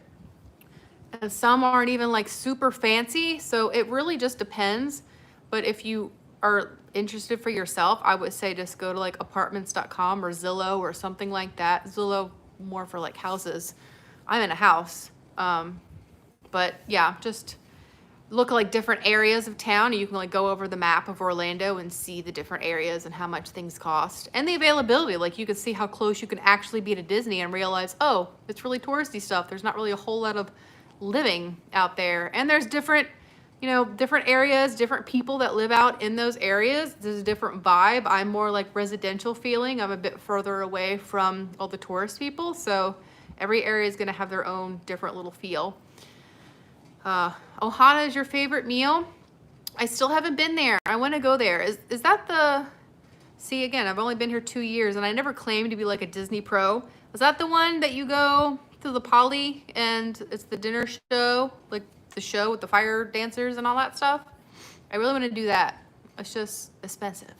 and some aren't even like super fancy. So it really just depends. But if you are interested for yourself, I would say just go to like apartments.com or Zillow or something like that. Zillow more for like houses. I'm in a house. But yeah, just look at like different areas of town, and you can like go over the map of Orlando and see the different areas and how much things cost and the availability. Like you can see how close you can actually be to Disney and realize, oh, it's really touristy stuff. There's not really a whole lot of living out there. And there's different, you know, different areas, different people that live out in those areas. There's a different vibe. I'm more like residential feeling. I'm a bit further away from all the tourist people. So every area is going to have their own different little feel. Ohana is your favorite meal? I still haven't been there. I want to go there. Is that the, see again, I've only been here 2 years and I never claimed to be like a Disney pro. Is that the one that you go to the Poly and it's the dinner show, like the show with the fire dancers and all that stuff? I really want to do that. It's just expensive.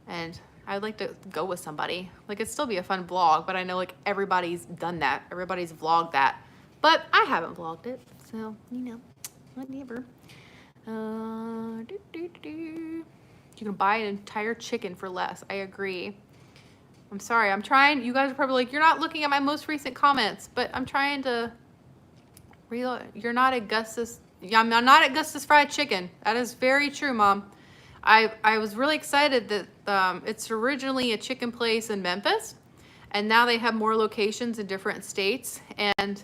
And I'd like to go with somebody. Like it'd still be a fun vlog, but I know like everybody's done that. Everybody's vlogged that. But I haven't vlogged it. So, you know, whatever. You can buy an entire chicken for less. I agree. I'm sorry. I'm trying. You guys are probably like, you're not looking at my most recent comments, but I'm trying to real. You're not at Gus's. I'm not at Gus's Fried Chicken. That is very true, Mom. I was really excited that it's originally a chicken place in Memphis, and now they have more locations in different states, and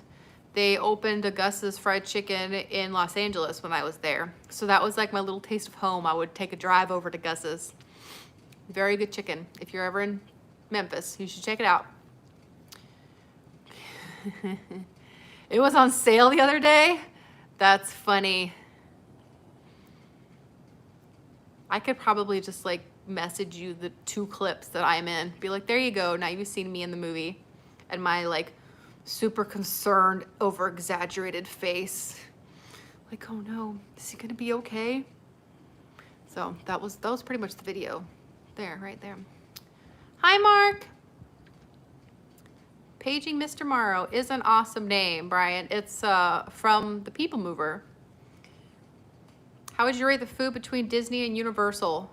they opened a Gus's Fried Chicken in Los Angeles when I was there. So that was like my little taste of home. I would take a drive over to Gus's. Very good chicken. If you're ever in Memphis, you should check it out. It was on sale the other day. That's funny. I could probably just like message you the 2 clips that I'm in. Be like, there you go. Now you've seen me in the movie. And my like super concerned, over exaggerated face. Like, oh no, is he gonna be okay? So that was pretty much the video. There, right there. Hi, Mark. Paging Mr. Morrow is an awesome name, Brian. It's from The People Mover. How would you rate the food between Disney and Universal?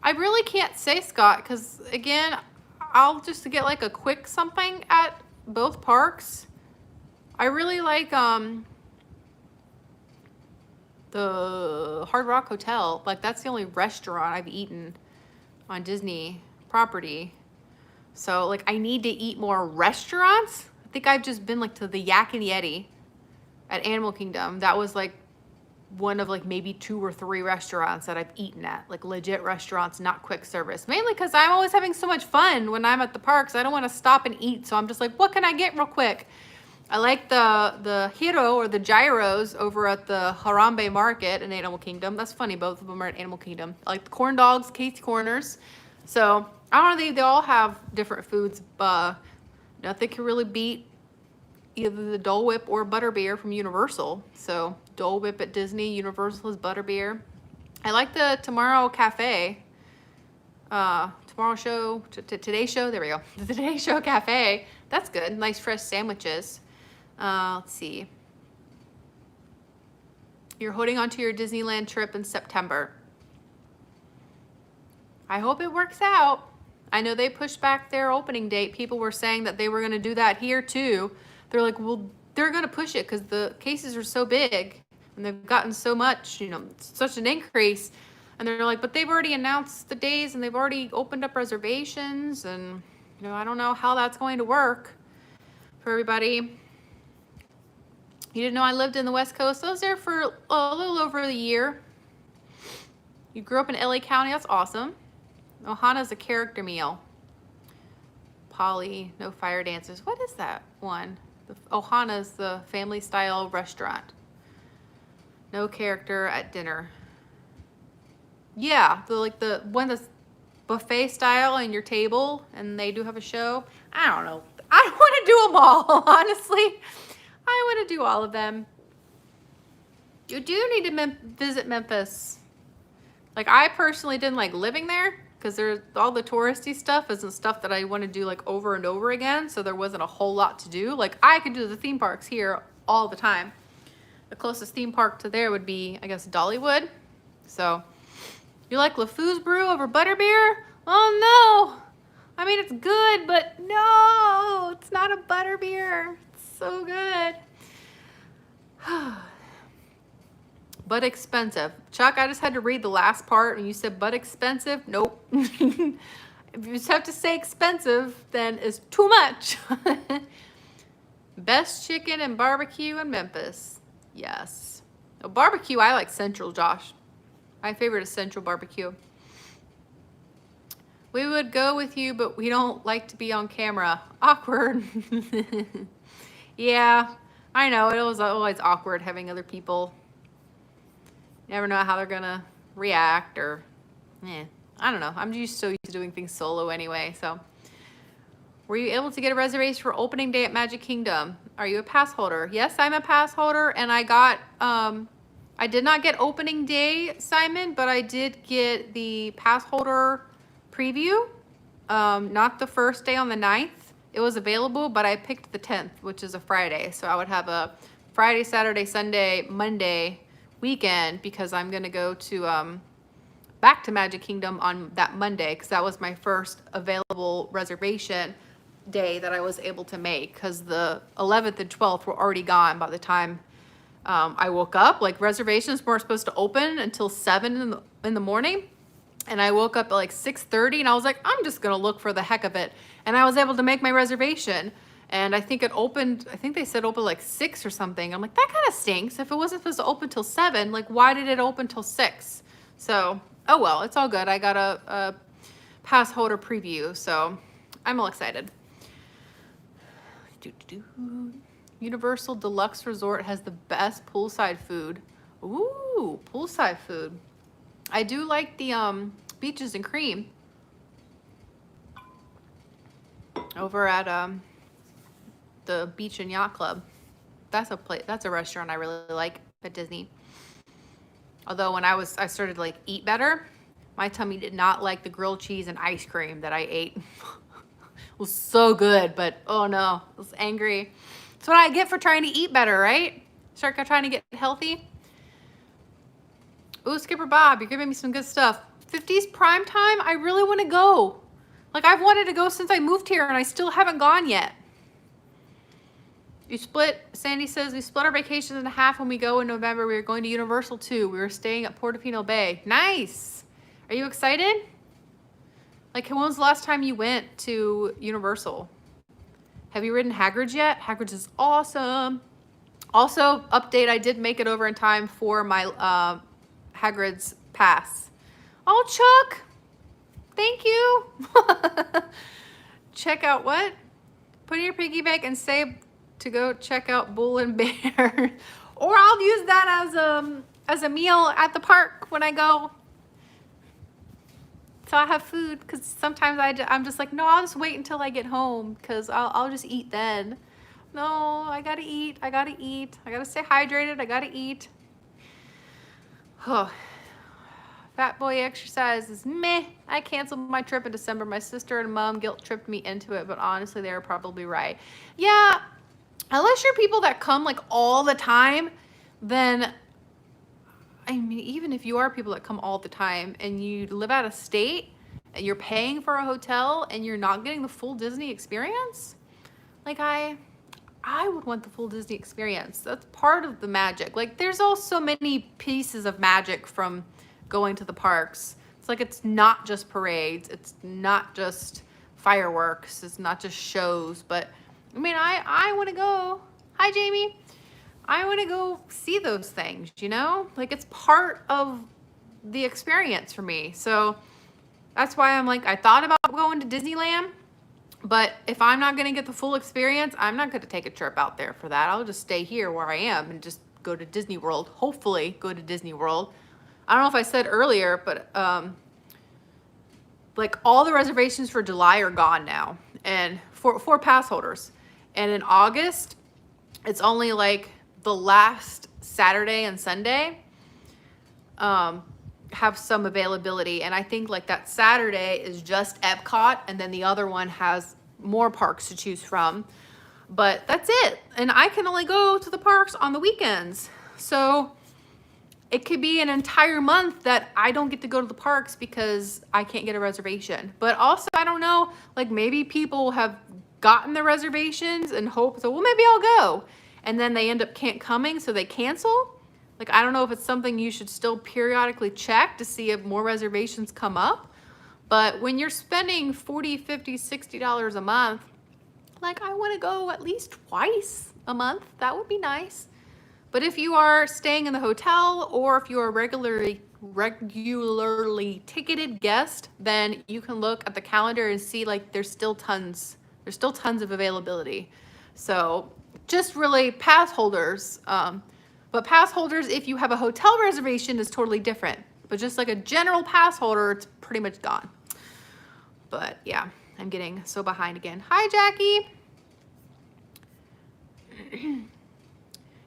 I really can't say, Scott, because again, I'll just get like a quick something at both parks. I really like the Hard Rock Hotel. Like that's the only restaurant I've eaten on Disney property. So like I need to eat more restaurants. I think I've just been like to the Yak and Yeti at Animal Kingdom. That was like one of like maybe 2 or 3 restaurants that I've eaten at, like legit restaurants, not quick service. Mainly because I'm always having so much fun when I'm at the parks. I don't want to stop and eat. So I'm just like, what can I get real quick? I like the Hiro or the gyros over at the Harambe Market in Animal Kingdom. That's funny, both of them are at Animal Kingdom. I like the corn dogs, Kate's Corners. So I don't know, they all have different foods, but nothing can really beat either the Dole Whip or Butterbeer from Universal. So Dole Whip at Disney, Universal is Butterbeer. I like the Tomorrow Cafe. Tomorrow show, Today Show, there we go. The Today Show Cafe, that's good. Nice fresh sandwiches. Let's see. You're holding on to your Disneyland trip in September. I hope it works out. I know they pushed back their opening date. People were saying that they were going to do that here too. They're like, well, they're going to push it because the cases are so big and they've gotten so much, you know, such an increase. And they're like, but they've already announced the days and they've already opened up reservations. And, you know, I don't know how that's going to work for everybody. You didn't know I lived in the West Coast? I was there for a little over a year. You grew up in LA County? That's awesome. Ohana's a character meal. Polly, no fire dancers. What is that one? Ohana's the family style restaurant. No character at dinner. Yeah, the one that's buffet style in your table and they do have a show. I don't know. I don't want to do them all, honestly. I want to do all of them. You do need to visit Memphis. Like, I personally didn't like living there because there's all the touristy stuff isn't stuff that I want to do like over and over again. So there wasn't a whole lot to do. Like, I could do the theme parks here all the time. The closest theme park to there would be, I guess, Dollywood. So, you like LeFou's brew over Butterbeer? Oh no! I mean, it's good, but no! It's not a Butterbeer. It's so good. But expensive. Chuck, I just had to read the last part and you said but expensive. Nope. If you just have to say expensive, then it's too much. Best chicken and barbecue in Memphis. Yes. No, barbecue, I like Central, Josh. My favorite is Central Barbecue. We would go with you, but we don't like to be on camera. Awkward. Yeah, I know. It was always awkward having other people. You never know how they're going to react or, I don't know. I'm just so used to doing things solo anyway, so. Were you able to get a reservation for opening day at Magic Kingdom? Are you a pass holder? Yes, I'm a pass holder, and I got, I did not get opening day, Simon, but I did get the pass holder preview. Not the first day on the 9th. It was available, but I picked the 10th, which is a Friday. So I would have a Friday, Saturday, Sunday, Monday weekend because I'm going to go to back to Magic Kingdom on that Monday because that was my first available reservation day that I was able to make because the 11th and 12th were already gone by the time I woke up. Like, reservations weren't supposed to open until 7 in the morning. And I woke up at like 6:30 and I was like, I'm just going to look for the heck of it. And I was able to make my reservation. And I think it opened, I think they said open like 6 or something. I'm like, that kind of stinks. If it wasn't supposed to open till 7, like, why did it open till 6? So, oh well, it's all good. I got a pass holder preview. So I'm all excited. Universal Deluxe Resort has the best poolside food. Ooh, poolside food. I do like the Beaches and Cream over at the Beach and Yacht Club. That's a restaurant I really like at Disney. Although when I started to like eat better, my tummy did not like the grilled cheese and ice cream that I ate. It was so good, but oh no, I was angry. That's what I get for trying to eat better, right? Start trying to get healthy. Ooh, Skipper Bob, you're giving me some good stuff. 50s prime time, I really want to go. Like, I've wanted to go since I moved here and I still haven't gone yet. Sandy says, we split our vacations in half when we go in November. We are going to Universal too. We were staying at Portofino Bay. Nice. Are you excited? Like, when was the last time you went to Universal? Have you ridden Hagrid's yet? Hagrid's is awesome. Also, update, I did make it over in time for my Hagrid's pass. Oh, Chuck, thank you. Check out what? Put in your piggy bank and save to go check out Bull and Bear. Or I'll use that as a meal at the park when I go. So I have food, because sometimes I'm just like, no, I'll just wait until I get home, because I'll just eat then. No, I gotta eat, I gotta eat. I gotta stay hydrated, I gotta eat. Oh, fat boy exercise is meh. I canceled my trip in December. My sister and mom guilt tripped me into it, but honestly, they were probably right. Yeah, unless you're people that come like all the time, then I mean, even if you are people that come all the time and you live out of state and you're paying for a hotel and you're not getting the full Disney experience, like I would want the full Disney experience. That's part of the magic. Like there's also many pieces of magic from going to the parks. It's like, it's not just parades. It's not just fireworks. It's not just shows, but I mean, I want to go. Hi, Jamie. I want to go see those things, you know? Like it's part of the experience for me. So that's why I'm like, I thought about going to Disneyland, but if I'm not going to get the full experience, I'm not going to take a trip out there for that. I'll just stay here where I am and just go to Disney World. Hopefully go to Disney World. I don't know if I said earlier, but like all the reservations for July are gone now, and for pass holders. And in August, it's only like the last Saturday and Sunday have some availability. And I think like that Saturday is just Epcot, and then the other one has more parks to choose from. But that's it. And I can only go to the parks on the weekends. So it could be an entire month that I don't get to go to the parks because I can't get a reservation. But also, I don't know, like maybe people have gotten the reservations and hope, so well, maybe I'll go. And then they end up coming, so they cancel. Like, I don't know if it's something you should still periodically check to see if more reservations come up. But when you're spending $40, $50, $60 a month, like I want to go at least twice a month. That would be nice. But if you are staying in the hotel, or if you're a regularly ticketed guest, then you can look at the calendar and see like there's still tons of availability. So just really pass holders. But pass holders, if you have a hotel reservation, is totally different. But just like a general pass holder, it's pretty much gone. But yeah, I'm getting so behind again. Hi, Jackie.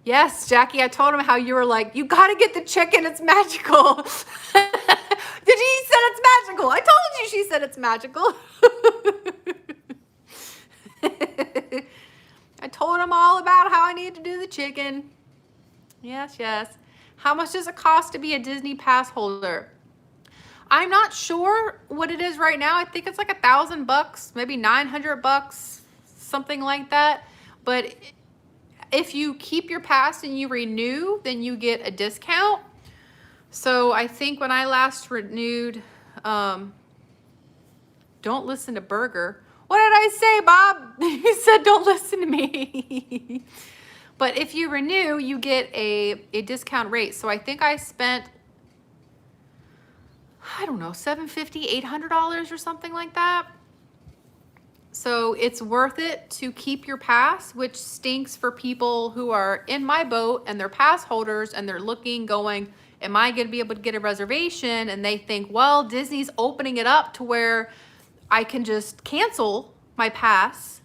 Yes, Jackie, I told him how you were like, you gotta get the chicken, it's magical. Did she said it's magical? I told you she said it's magical. I told him all about how I need to do the chicken. Yes, yes. How much does it cost to be a Disney pass holder? I'm not sure what it is right now. I think it's like $1,000, maybe $900, something like that. But if you keep your pass and you renew, then you get a discount. So I think when I last renewed, don't listen to Berger. What did I say, Bob? You said don't listen to me. But if you renew, you get a discount rate. So I think I spent, I don't know, $750, $800 or something like that. So it's worth it to keep your pass, which stinks for people who are in my boat and they're pass holders and they're looking, going, am I going to be able to get a reservation? And they think, well, Disney's opening it up to where I can just cancel my pass.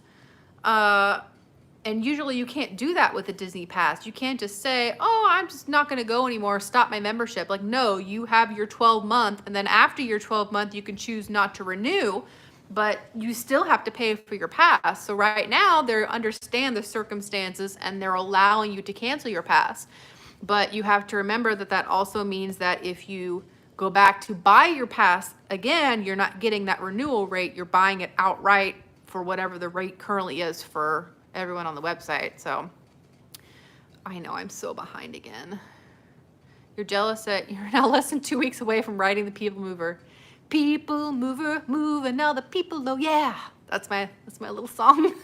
And usually you can't do that with a Disney pass. You can't just say, oh, I'm just not going to go anymore, stop my membership. Like, no, you have your 12-month, and then after your 12-month, you can choose not to renew, but you still have to pay for your pass. So right now, they understand the circumstances, and they're allowing you to cancel your pass. But you have to remember that that also means that if you go back to buy your pass again, you're not getting that renewal rate. You're buying it outright for whatever the rate currently is for everyone on the website. So I know I'm so behind again. You're jealous that you're now less than 2 weeks away from riding the People Mover. People Mover, moving all the people, oh yeah. That's my little song.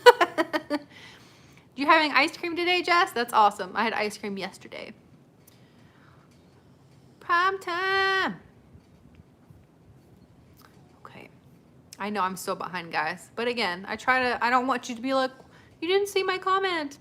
You having ice cream today, Jess? That's awesome. I had ice cream yesterday. Prime time. Okay. I know I'm so behind, guys. But again, I don't want you to be like, you didn't see my comment.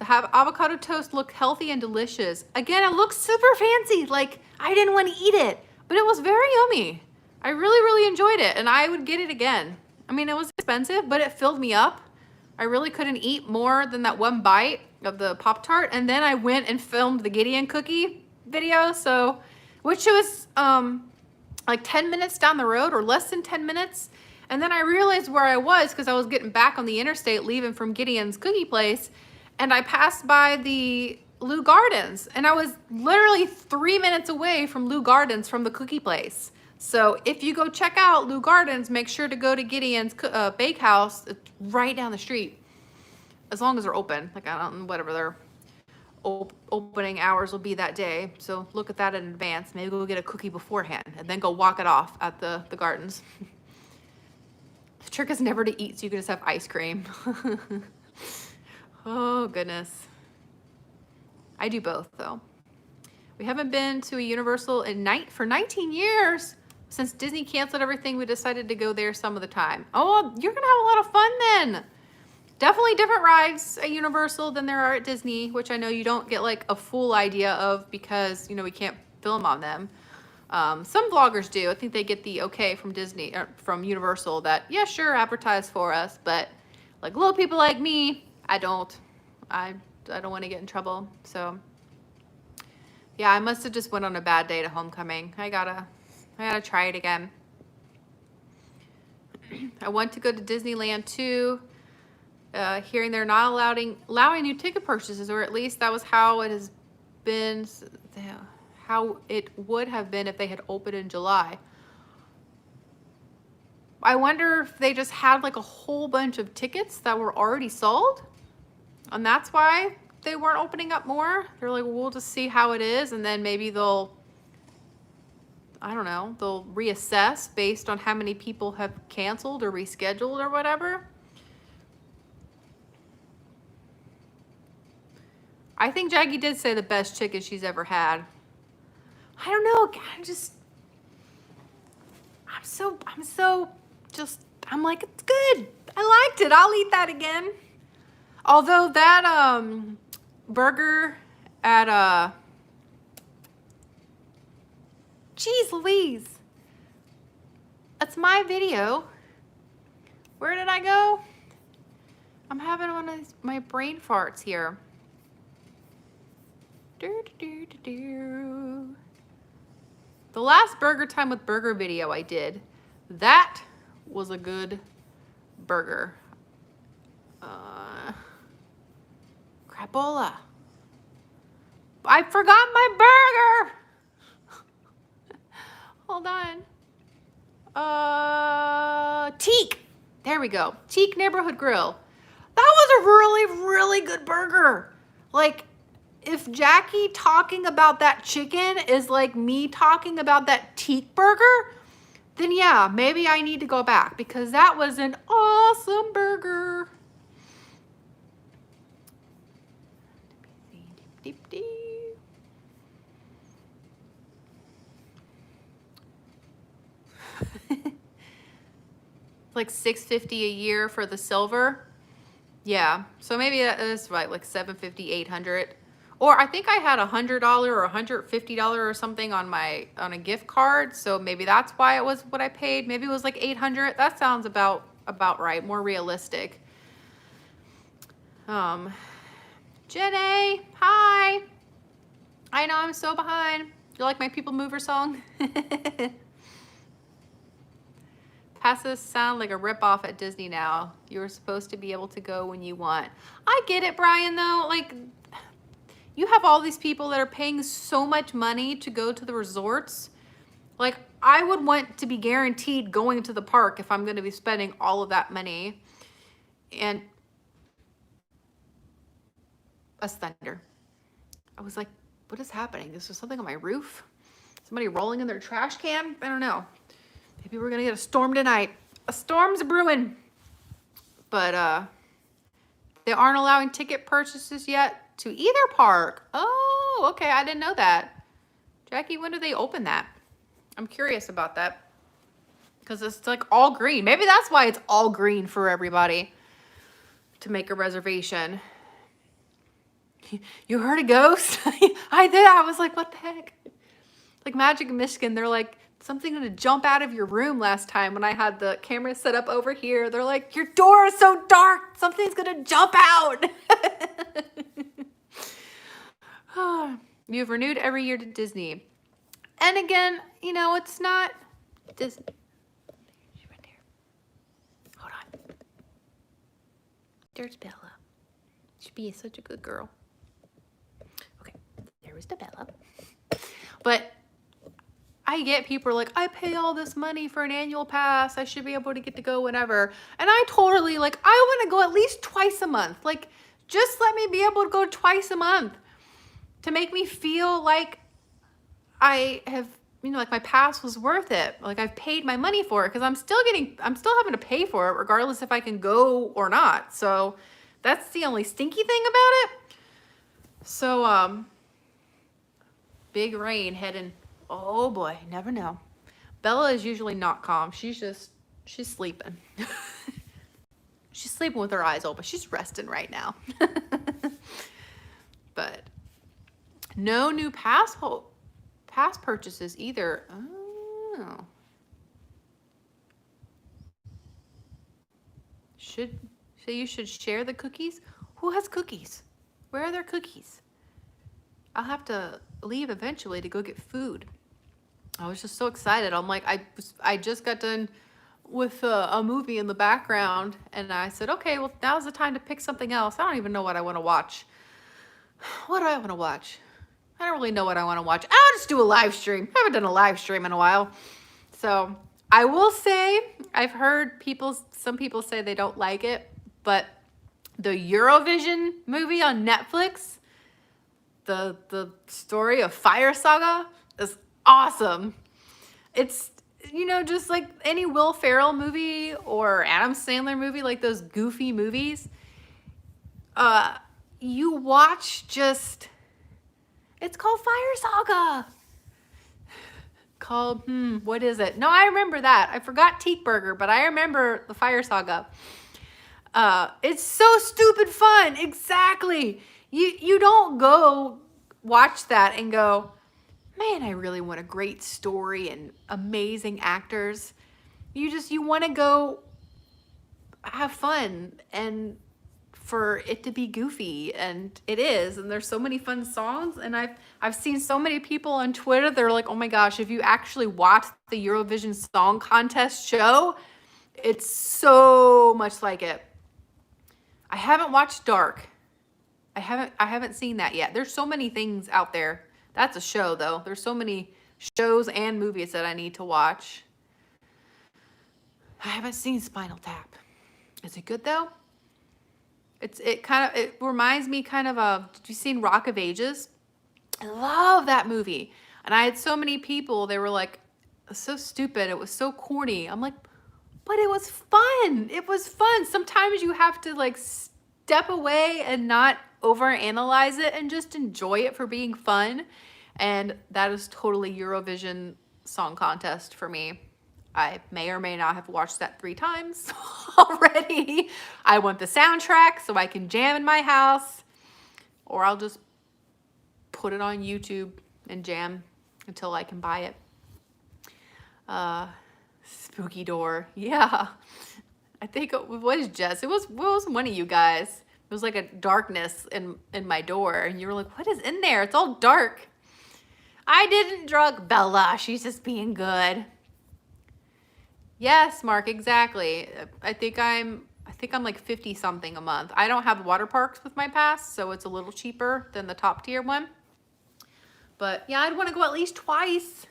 The avocado toast looked healthy and delicious. Again, it looks super fancy. Like, I didn't want to eat it, but it was very yummy. I really, really enjoyed it, and I would get it again. I mean, it was expensive, but it filled me up. I really couldn't eat more than that one bite of the Pop-Tart, and then I went and filmed the Gideon cookie video, so, which was like 10 minutes down the road, or less than 10 minutes. And then I realized where I was, because I was getting back on the interstate leaving from Gideon's cookie place, and I passed by the Lou Gardens, and I was literally 3 minutes away from Lou Gardens from the cookie place. So if you go check out Lou Gardens, make sure to go to Gideon's Bakehouse. It's right down the street, as long as they're open. Like, I don't know, whatever their opening hours will be that day. So look at that in advance. Maybe go get a cookie beforehand and then go walk it off at the gardens. The trick is never to eat, so you can just have ice cream. Oh, goodness. I do both, though. We haven't been to a Universal for 19 years. Since Disney canceled everything, we decided to go there some of the time. Oh, you're going to have a lot of fun then. Definitely different rides at Universal than there are at Disney, which I know you don't get like a full idea of because, you know, we can't film on them. Some vloggers do. I think they get the okay from Disney, or from Universal that, yeah, sure, advertise for us. But like little people like me, I don't want to get in trouble. So yeah, I must have just went on a bad day to homecoming. I gotta try it again. I want to go to Disneyland too. Hearing they're not allowing new ticket purchases, or at least that was how it has been, how it would have been if they had opened in July. I wonder if they just had like a whole bunch of tickets that were already sold, and that's why they weren't opening up more. They're like, well, we'll just see how it is, and then maybe they'll, I don't know, they'll reassess based on how many people have canceled or rescheduled or whatever. I think Jackie did say the best chicken she's ever had. I don't know, I'm like, it's good. I liked it. I'll eat that again. Although that burger at Jeez Louise. That's my video. Where did I go? I'm having one of my brain farts here. The last Burger Time with Burger video I did, that was a good burger. Crapola. I forgot my burger. Hold on. Teak. There we go. Teak Neighborhood Grill. That was a really, really good burger. Like, if Jackie talking about that chicken is like me talking about that Teak burger, then yeah, maybe I need to go back because that was an awesome burger. Like $650 a year for the silver. Yeah, so maybe that is right, like $750, $800. Or I think I had $100 or $150 or something on a gift card, so maybe that's why it was what I paid. Maybe it was like $800. That sounds about right, more realistic. Jenny, hi. I know I'm so behind. You like my People Mover song? Passes sound like a ripoff at Disney now. You're supposed to be able to go when you want. I get it, Brian, though. Like, you have all these people that are paying so much money to go to the resorts. Like, I would want to be guaranteed going to the park if I'm going to be spending all of that money. And a thunder. I was like, what is happening? Is there something on my roof? Somebody rolling in their trash can? I don't know. Maybe we're going to get a storm tonight. A storm's brewing. But they aren't allowing ticket purchases yet to either park. Oh, okay. I didn't know that. Jackie, when do they open that? I'm curious about that. Because it's like all green. Maybe that's why it's all green for everybody to make a reservation. You heard a ghost? I did. I was like, what the heck? Like Magic Michigan, they're like, something gonna jump out of your room last time when I had the camera set up over here. They're like, your door is so dark, something's gonna jump out. You've renewed every year to Disney. And again, you know, it's not Disney. She's right there. Hold on. There's Bella. She'd be such a good girl. Okay, there was the Bella. But I get people are like, I pay all this money for an annual pass. I should be able to get to go whenever. And I totally, like, I want to go at least twice a month. Like, just let me be able to go twice a month to make me feel like I have, you know, like my pass was worth it. Like I've paid my money for it, because I'm still having to pay for it regardless if I can go or not. So that's the only stinky thing about it. So, big rain heading. Oh boy, never know. Bella is usually not calm. She's sleeping. She's sleeping with her eyes open. She's resting right now. But no new pass purchases either. Oh. You should share the cookies? Who has cookies? Where are their cookies? I'll have to leave eventually to go get food. I was just so excited. I'm like, I just got done with a movie in the background, and I said, okay, well, now's the time to pick something else. I don't even know what I want to watch. What do I want to watch? I don't really know what I want to watch. I'll just do a live stream. I haven't done a live stream in a while. So I will say, I've heard some people say they don't like it, but the Eurovision movie on Netflix, the story of Fire Saga, is awesome. It's, you know, just like any Will Ferrell movie or Adam Sandler movie, like those goofy movies. You watch just, it's called Fire Saga. Called, what is it? No, I remember that. I forgot Berger, but I remember the Fire Saga. It's so stupid fun. Exactly. You don't go watch that and go, man, I really want a great story and amazing actors. You want to go have fun and for it to be goofy, and it is, and there's so many fun songs, and I've seen so many people on Twitter, they're like, oh my gosh, if you actually watch the Eurovision Song Contest show, it's so much like it. I haven't watched Dark. I haven't seen that yet. There's so many things out there. That's a show though. There's so many shows and movies that I need to watch. I haven't seen Spinal Tap. Is it good though? It reminds me kind of did you seen Rock of Ages? I love that movie. And I had so many people, they were like, so stupid, it was so corny. I'm like, but it was fun. It was fun. Sometimes you have to like step away and not overanalyze it and just enjoy it for being fun. And that is totally Eurovision Song Contest for me. I may or may not have watched that 3 times already. I want the soundtrack so I can jam in my house, or I'll just put it on YouTube and jam until I can buy it. Spooky door. Yeah. I think it was Jess. It was one of you guys. It was like a darkness in my door, and you were like, what is in there? It's all dark. I didn't drug Bella. She's just being good. Yes, Mark, exactly. I think I'm like 50 something a month. I don't have water parks with my pass, so it's a little cheaper than the top tier one. But yeah, I'd want to go at least twice.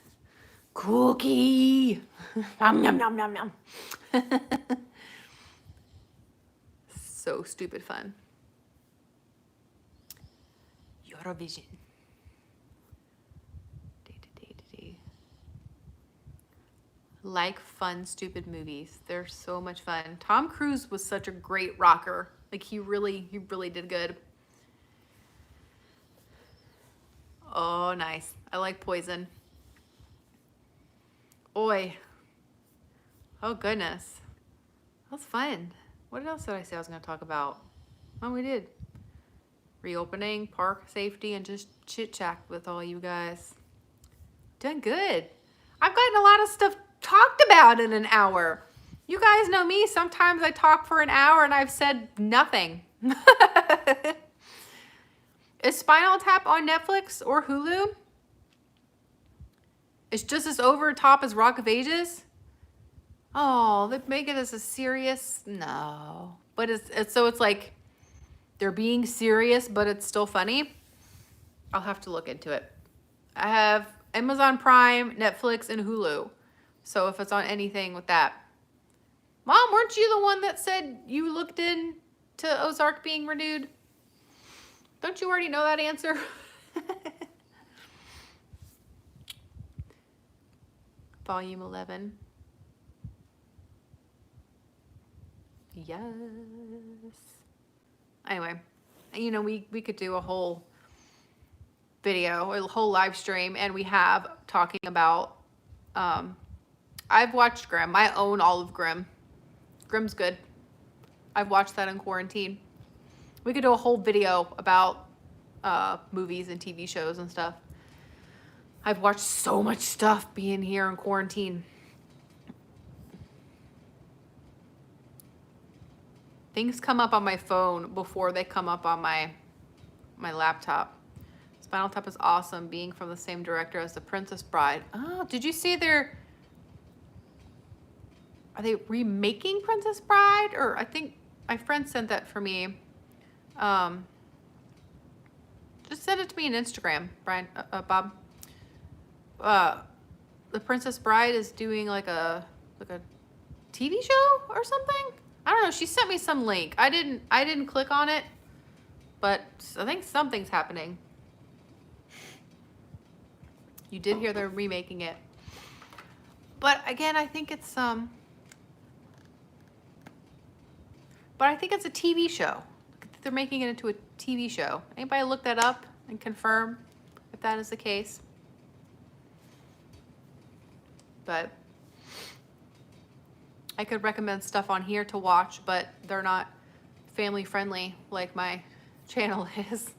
Cookie. Nom, nom, nom, nom, nom. So stupid fun. Eurovision. Like fun, stupid movies. They're so much fun. Tom Cruise was such a great rocker. Like he really did good. Oh, nice. I like Poison. Oi. Oh, goodness. That was fun. What else did I say I was going to talk about? Oh, we did. reopening, park safety, and just chit chat with all you guys. Doing good. I've gotten a lot of stuff talked about in an hour. You guys know me. Sometimes I talk for an hour and I've said nothing. Is Spinal Tap on Netflix or Hulu? It's just as over top as Rock of Ages? Oh, they make it as a serious? No. But it's so it's like they're being serious, but it's still funny. I'll have to look into it. I have Amazon Prime, Netflix, and Hulu. So if it's on anything with that. Mom, weren't you the one that said you looked into Ozark being renewed? Don't you already know that answer? Volume 11. Yes. Anyway, you know, we could do a whole video, a whole live stream, and we have talking about, I've watched Grimm. I own all of Grimm. Grimm's good. I've watched that in quarantine. We could do a whole video about movies and TV shows and stuff. I've watched so much stuff being here in quarantine. Things come up on my phone before they come up on my laptop. Spinal Tap is awesome, being from the same director as The Princess Bride. Oh, did you see are they remaking Princess Bride? Or I think my friend sent that for me. Just send it to me on Instagram, Brian, Bob. The Princess Bride is doing like a TV show or something. I don't know. She sent me some link. I didn't click on it, but I think something's happening. You did hear they're remaking it, but again, I think it's but I think it's a TV show. They're making it into a TV show. Anybody look that up and confirm if that is the case? But I could recommend stuff on here to watch, but they're not family friendly like my channel is.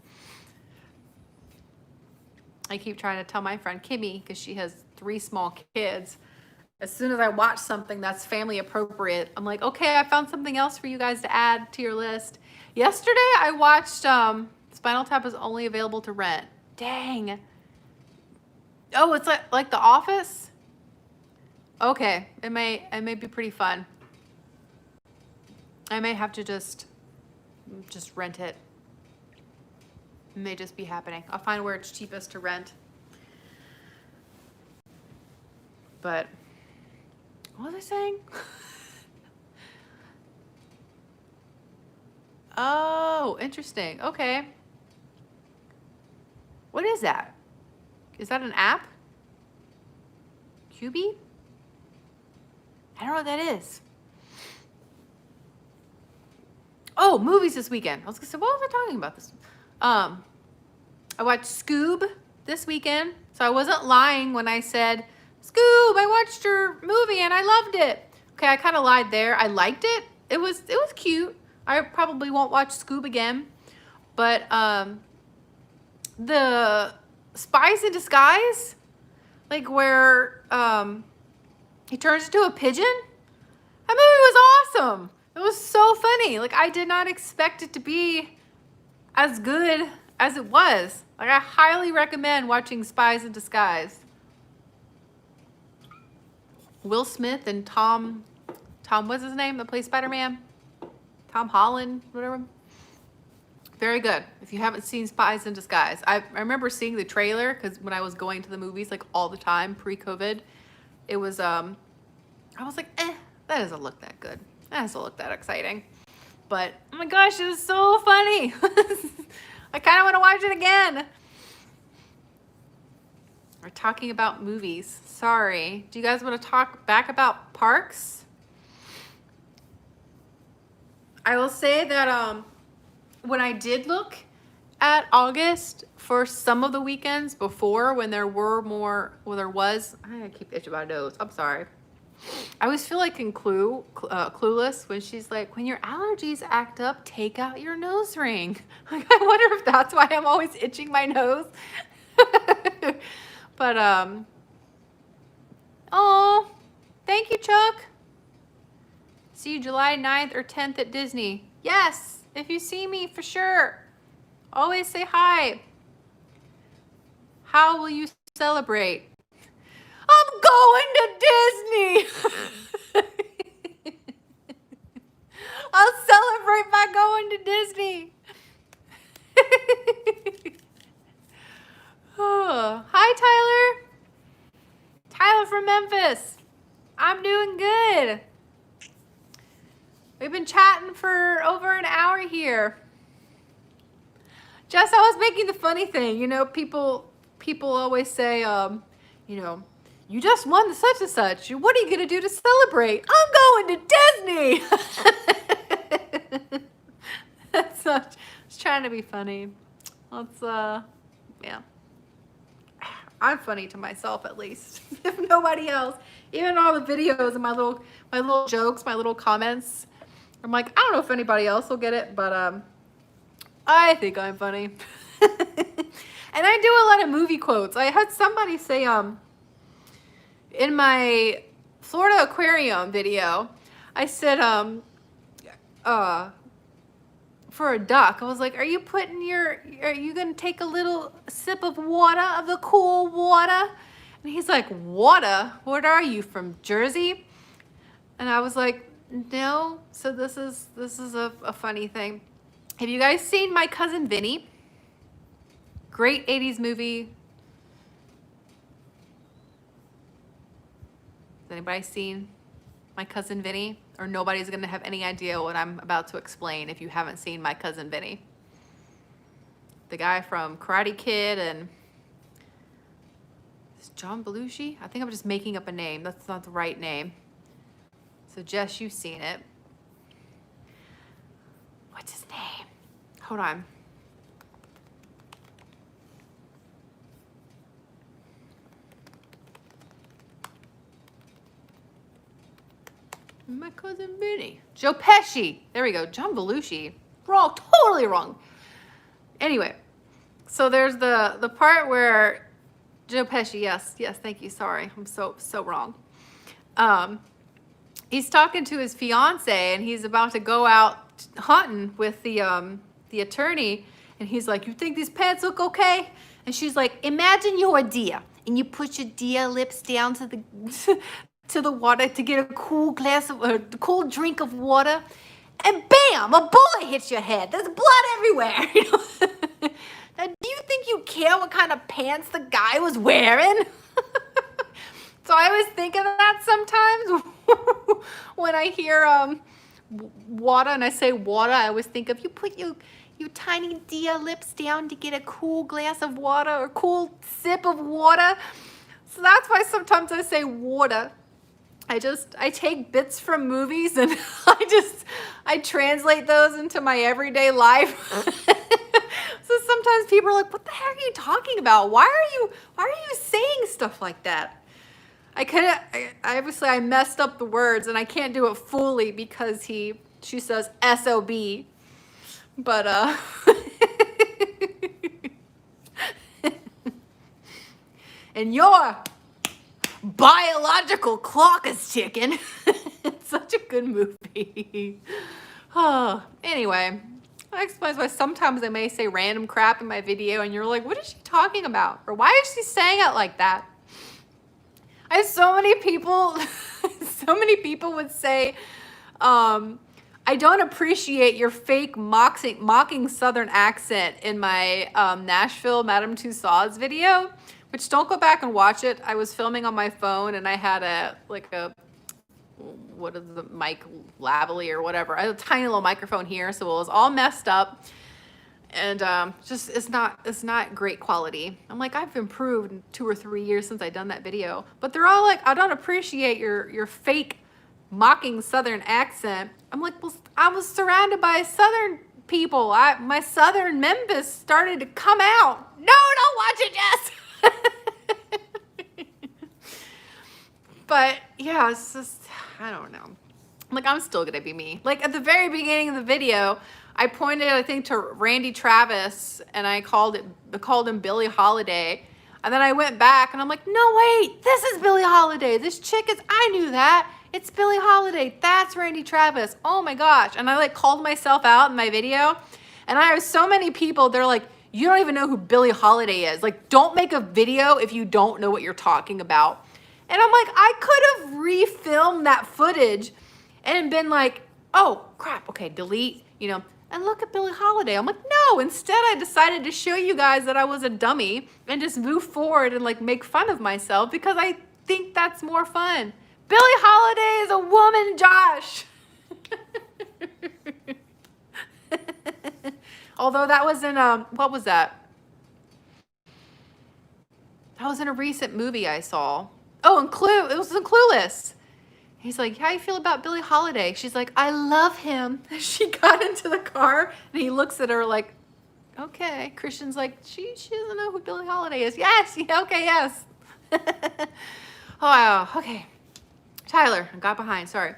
I keep trying to tell my friend Kimmy, because she has 3 small kids, as soon as I watch something that's family appropriate, I'm like, okay, I found something else for you guys to add to your list. Yesterday I watched Spinal Tap is only available to rent. Dang. Oh, it's like The Office? Okay, it may be pretty fun. I may have to just rent it. It may just be happening. I'll find where it's cheapest to rent. But what was I saying? Oh, interesting. Okay. What is that? Is that an app? QB? I don't know what that is. Oh, movies this weekend. I was gonna say, what was I talking about this? I watched Scoob this weekend. So I wasn't lying when I said, Scoob, I watched your movie and I loved it. Okay, I kind of lied there. I liked it. It was cute. I probably won't watch Scoob again. But the Spies in Disguise, like where he turns into a pigeon, that movie was awesome. It was so funny. Like, I did not expect it to be as good as it was. Like, I highly recommend watching Spies in Disguise. Will Smith and Tom, what's his name that plays Spider-Man? Tom Holland, whatever. Very good. If you haven't seen Spies in Disguise. I remember seeing the trailer, because when I was going to the movies like all the time pre-COVID, it was, I was like, that doesn't look that good. That doesn't look that exciting. But, oh my gosh, it was so funny. I kind of want to watch it again. We're talking about movies. Sorry. Do you guys want to talk back about parks? I will say that when I did look at August for some of the weekends before, when there were more, well, there was, I keep itching my nose. I'm sorry. I always feel like in Clueless when she's like, when your allergies act up, take out your nose ring. Like, I wonder if that's why I'm always itching my nose. But, oh, thank you, Chuck. See you July 9th or 10th at Disney. Yes, if you see me, for sure. Always say hi. How will you celebrate? I'm going to Disney. I'll celebrate by going to Disney. Oh, hi, Tyler. Tyler from Memphis. I'm doing good. We've been chatting for over an hour here. Jess, I was making the funny thing. You know, people always say, you know, you just won the such and such. What are you going to do to celebrate? I'm going to Disney. That's such, I was trying to be funny. Let's, yeah. I'm funny to myself, at least, if nobody else. Even all the videos and my little jokes, my little comments. I'm like, I don't know if anybody else will get it, but I think I'm funny. And I do a lot of movie quotes. I had somebody say, in my Florida aquarium video, I said, for a duck, I was like, are you gonna take a little sip of water, of the cool water? And he's like, water? What are you, from Jersey? And I was like, no. So this is a funny thing. Have you guys seen My Cousin Vinny? Great 80s movie. Has anybody seen My Cousin Vinny? Or nobody's gonna have any idea what I'm about to explain if you haven't seen My Cousin Vinny. The guy from Karate Kid and is John Belushi? I think I'm just making up a name. That's not the right name. So Jess, you've seen it. What's his name? Hold on. My Cousin Vinny. Joe Pesci. There we go. John Belushi. Wrong. Totally wrong. Anyway, so there's the part where Joe Pesci. Yes. Thank you. Sorry, I'm so wrong. He's talking to his fiance, and he's about to go out hunting with the attorney, and he's like, "You think these pants look okay?" And she's like, "Imagine you're a deer, and you put your deer lips down to the to the water to get a cool cool drink of water, and bam, a bullet hits your head. There's blood everywhere." Now, do you think you care what kind of pants the guy was wearing? So I always think of that sometimes when I hear water, and I say water, I always think of you put your tiny deer lips down to get a cool glass of water or cool sip of water. So that's why sometimes I say water. I take bits from movies and I translate those into my everyday life. So sometimes people are like, "What the heck are you talking about? Why are you saying stuff like that?" I messed up the words and I can't do it fully because she says SOB. But and your biological clock is ticking. It's such a good movie. Oh, anyway, that explains why sometimes I may say random crap in my video and you're like, what is she talking about? Or why is she saying it like that? I have so many people would say, I don't appreciate your fake mocking Southern accent in my Nashville Madame Tussauds video. Which, don't go back and watch it. I was filming on my phone and I had what is the mic, lavalier or whatever. I had a tiny little microphone here, so it was all messed up. And just it's not great quality. I'm like, I've improved in 2 or 3 years since I've done that video. But they're all like, I don't appreciate your fake mocking Southern accent. I'm like, well, I was surrounded by Southern people. My Southern Memphis started to come out. No, don't watch it, Jess. But yeah, it's just, I don't know. Like, I'm still gonna be me. Like, at the very beginning of the video, I pointed, I think, to Randy Travis, and I called him Billie Holiday. And then I went back and I'm like, no, wait, this is Billie Holiday. This chick is, I knew that. It's Billie Holiday. That's Randy Travis. Oh my gosh. And I like called myself out in my video. And I have so many people, they're like, you don't even know who Billie Holiday is. Like, don't make a video if you don't know what you're talking about. And I'm like, I could have refilmed that footage and been like, oh crap, okay, delete, you know, and look at Billie Holiday. I'm like, no, instead I decided to show you guys that I was a dummy and just move forward and like make fun of myself because I think that's more fun. Billie Holiday is a woman, Josh. Although that was in, what was that? That was in a recent movie I saw. Oh, and it was in Clueless. He's like, how do you feel about Billie Holiday? She's like, I love him. She got into the car and he looks at her like, okay. Christian's like, she doesn't know who Billie Holiday is. Yes, yeah, okay, yes. Oh, wow, okay. Tyler, I got behind, sorry.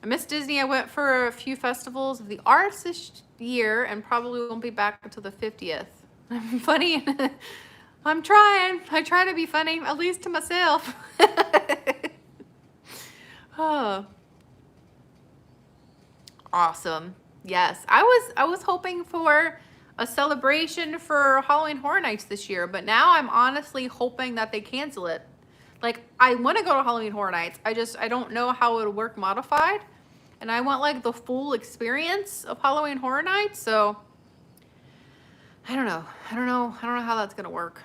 I missed Disney. I went for a few festivals of the arts this year and probably won't be back until the 50th. I'm funny. I'm trying. I try to be funny, at least to myself. Oh. Awesome. Yes, I was hoping for a celebration for Halloween Horror Nights this year, but now I'm honestly hoping that they cancel it. Like, I want to go to Halloween Horror Nights. I don't know how it would work modified, and I want like the full experience of Halloween Horror Nights. So I don't know how that's gonna work.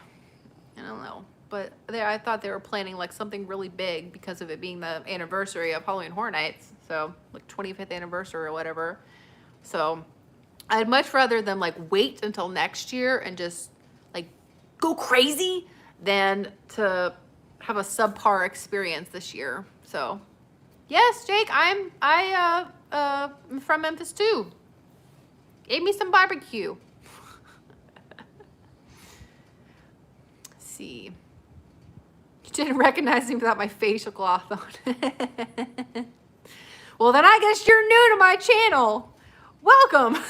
I don't know. But I thought they were planning like something really big because of it being the anniversary of Halloween Horror Nights. So like 25th anniversary or whatever. So I'd much rather them like wait until next year and just like go crazy than to have a subpar experience this year. So yes, Jake, I'm from Memphis too. Gave me some barbecue. Let's see. Didn't recognize me without my facial cloth on. Well, then I guess you're new to my channel. Welcome.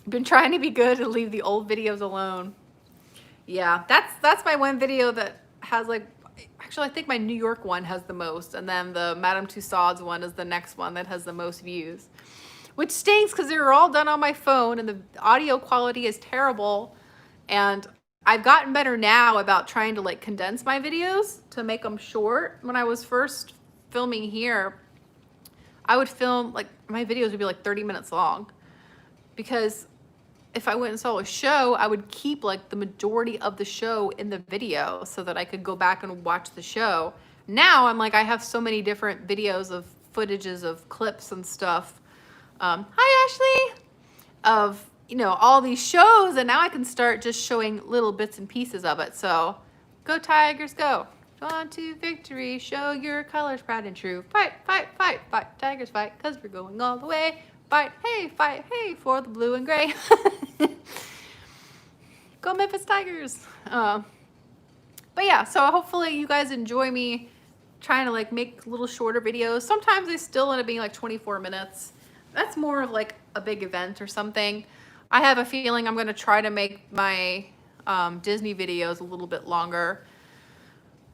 Been trying to be good and leave the old videos alone. Yeah, that's my one video that has like, actually I think my New York one has the most, and then the Madame Tussauds one is the next one that has the most views. Which stinks because they were all done on my phone and the audio quality is terrible. And I've gotten better now about trying to like condense my videos to make them short. When I was first filming here, I would film like my videos would be like 30 minutes long because if I went and saw a show, I would keep like the majority of the show in the video so that I could go back and watch the show. Now I'm like, I have so many different videos of footages of clips and stuff. Hi, Ashley. Of, you know, all these shows, and now I can start just showing little bits and pieces of it. So go Tigers, go. On to victory, show your colors proud and true. Fight, fight, fight, fight, Tigers fight, cause we're going all the way. Fight, hey, for the blue and gray. Go Memphis Tigers. But yeah, so hopefully you guys enjoy me trying to like make little shorter videos. Sometimes they still end up being like 24 minutes. That's more of like a big event or something. I have a feeling I'm going to try to make my Disney videos a little bit longer.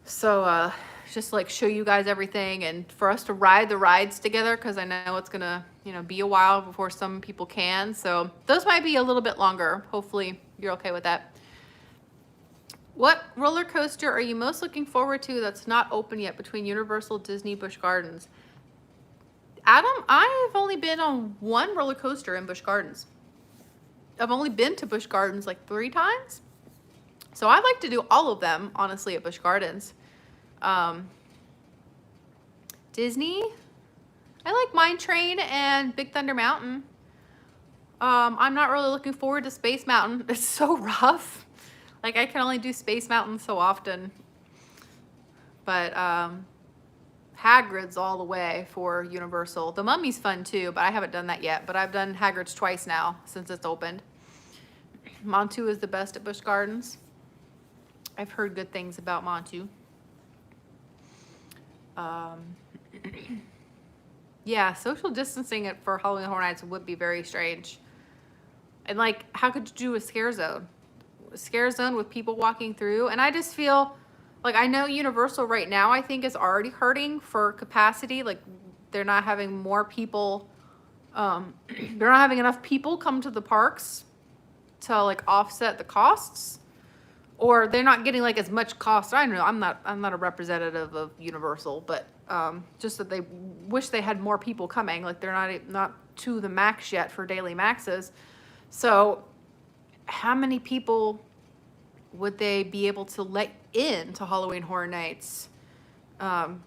So just like show you guys everything and for us to ride the rides together because I know it's going to, you know, be a while before some people can. So those might be a little bit longer. Hopefully you're okay with that. What roller coaster are you most looking forward to that's not open yet between Universal, Disney, Busch Gardens? Adam, I've only been on one roller coaster in Busch Gardens. I've only been to Busch Gardens like 3 times. So I'd like to do all of them, honestly, at Busch Gardens. Disney, I like Mine Train and Big Thunder Mountain. I'm not really looking forward to Space Mountain. It's so rough. Like, I can only do Space Mountain so often. But Hagrid's all the way for Universal. The Mummy's fun too, but I haven't done that yet. But I've done Hagrid's twice now since it's opened. Montu is the best at Busch Gardens. I've heard good things about Montu. Yeah, social distancing for Halloween Horror Nights would be very strange. And like, how could you do a scare zone? A scare zone with people walking through? And I just feel like, I know Universal right now, I think, is already hurting for capacity. Like, they're not having more people, they're not having enough people come to the parks to like offset the costs. Or they're not getting like as much cost. I don't know. I'm not a representative of Universal, but just that they wish they had more people coming. Like, they're not to the max yet for daily maxes. So how many people would they be able to let in to Halloween Horror Nights? You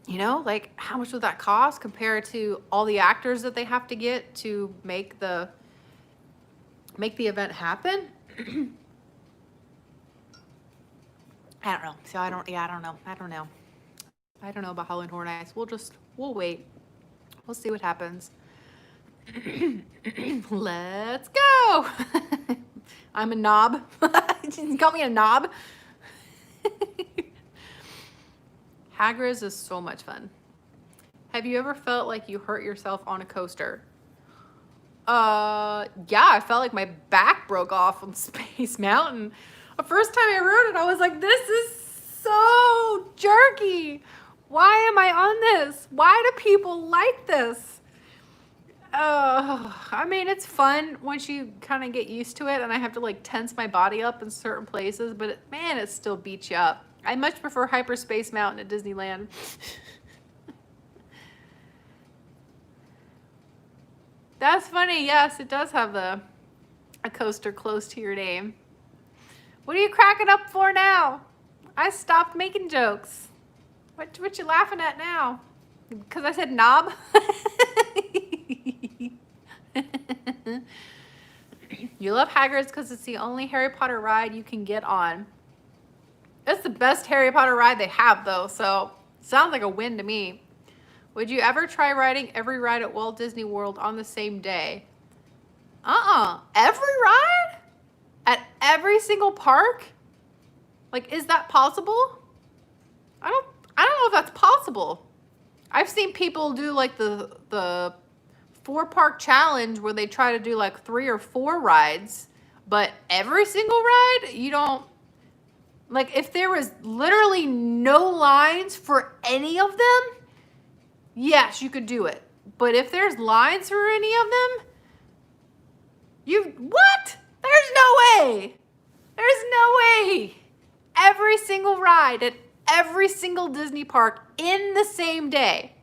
know, like, how much would that cost compared to all the actors that they have to get to make the event happen? I don't know. So I don't know. I don't know about Halloween Horror Nights. We'll wait. We'll see what happens. Let's go. I'm a knob. You call me a knob? Hagrid's is so much fun. Have you ever felt like you hurt yourself on a coaster? Yeah, I felt like my back broke off on Space Mountain. The first time I rode it, I was like, this is so jerky. Why am I on this? Why do people like this? I mean, it's fun once you kind of get used to it, and I have to like tense my body up in certain places, but man, it still beats you up. I much prefer Hyperspace Mountain at Disneyland. That's funny. Yes, it does have a coaster close to your name. What are you cracking up for now? I stopped making jokes. What you laughing at now? Because I said knob? You love Hagrid's because it's the only Harry Potter ride you can get on. It's the best Harry Potter ride they have, though, so sounds like a win to me. Would you ever try riding every ride at Walt Disney World on the same day? Every ride? At every single park? Like, is that possible? I don't know if that's possible. I've seen people do like the 4-park challenge where they try to do like 3 or 4 rides, but every single ride, you don't. Like, if there was literally no lines for any of them, yes, you could do it. But if there's lines for any of them, what? There's no way. There's no way. Every single ride at every single Disney park in the same day.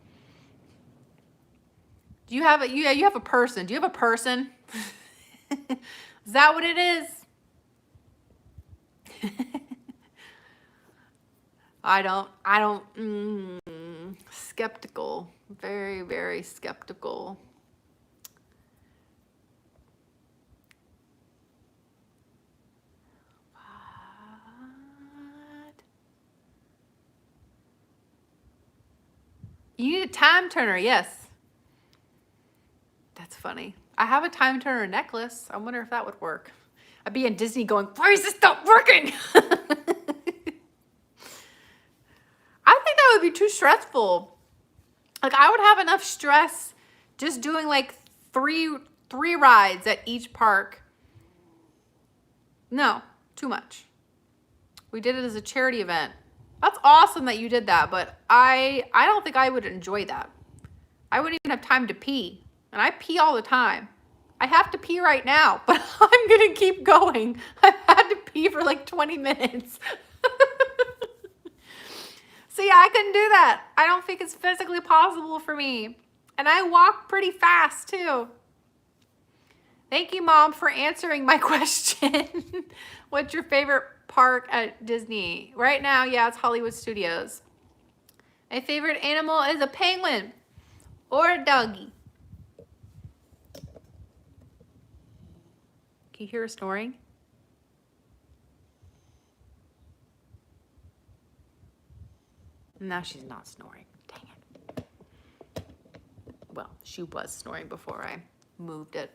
Do you have you have a person? Do you have a person? Is that what it is? I don't, skeptical, very, very skeptical. What? You need a time turner, yes. That's funny. I have a time turner necklace. I wonder if that would work. I'd be in Disney going, why is this not working? I think that would be too stressful. Like, I would have enough stress just doing like three rides at each park. No, too much. We did it as a charity event. That's awesome that you did that, but I don't think I would enjoy that. I wouldn't even have time to pee, and I pee all the time. I have to pee right now, but I'm gonna keep going. I've had to pee for like 20 minutes. See, I couldn't do that. I don't think it's physically possible for me. And I walk pretty fast too. Thank you, Mom, for answering my question. What's your favorite park at Disney? Right now, yeah, it's Hollywood Studios. My favorite animal is a penguin or a doggy. Can you hear her snoring? Now she's not snoring. Dang it. Well, she was snoring before I moved it.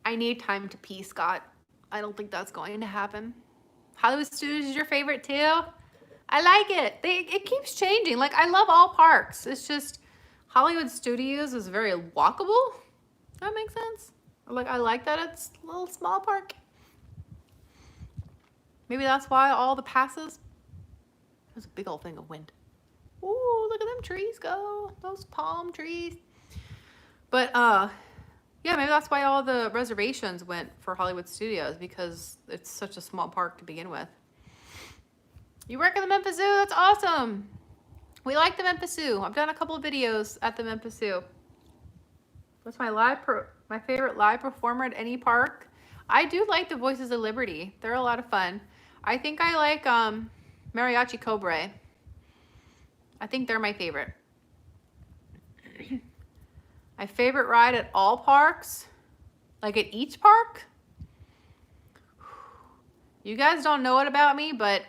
I need time to pee, Scott. I don't think that's going to happen. Hollywood Studios is your favorite too? I like it. It keeps changing. Like, I love all parks. It's just Hollywood Studios is very walkable. That makes sense. Like, I like that it's a little small park. Maybe that's why all the passes. There's a big old thing of wind. Ooh, look at them trees go. Those palm trees. But yeah, maybe that's why all the reservations went for Hollywood Studios, because it's such a small park to begin with. You work at the Memphis Zoo? That's awesome. We like the Memphis Zoo. I've done a couple of videos at the Memphis Zoo. What's my favorite live performer at any park? I do like the Voices of Liberty. They're a lot of fun. I think I like Mariachi Cobre. I think they're my favorite. My favorite ride at all parks, like at each park. You guys don't know it about me, but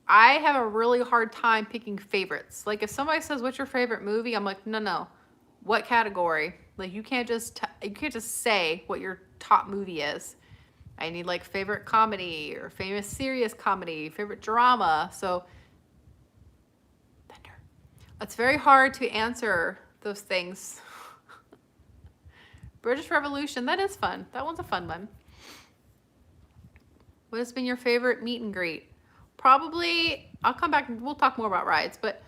I have a really hard time picking favorites. Like, if somebody says, what's your favorite movie? I'm like, no. What category? Like, you can't just say what your top movie is. I need like favorite comedy or famous serious comedy, favorite drama. So Thunder. It's very hard to answer those things. British Revolution, that is fun. That one's a fun one. What has been your favorite meet and greet? Probably, I'll come back and we'll talk more about rides, but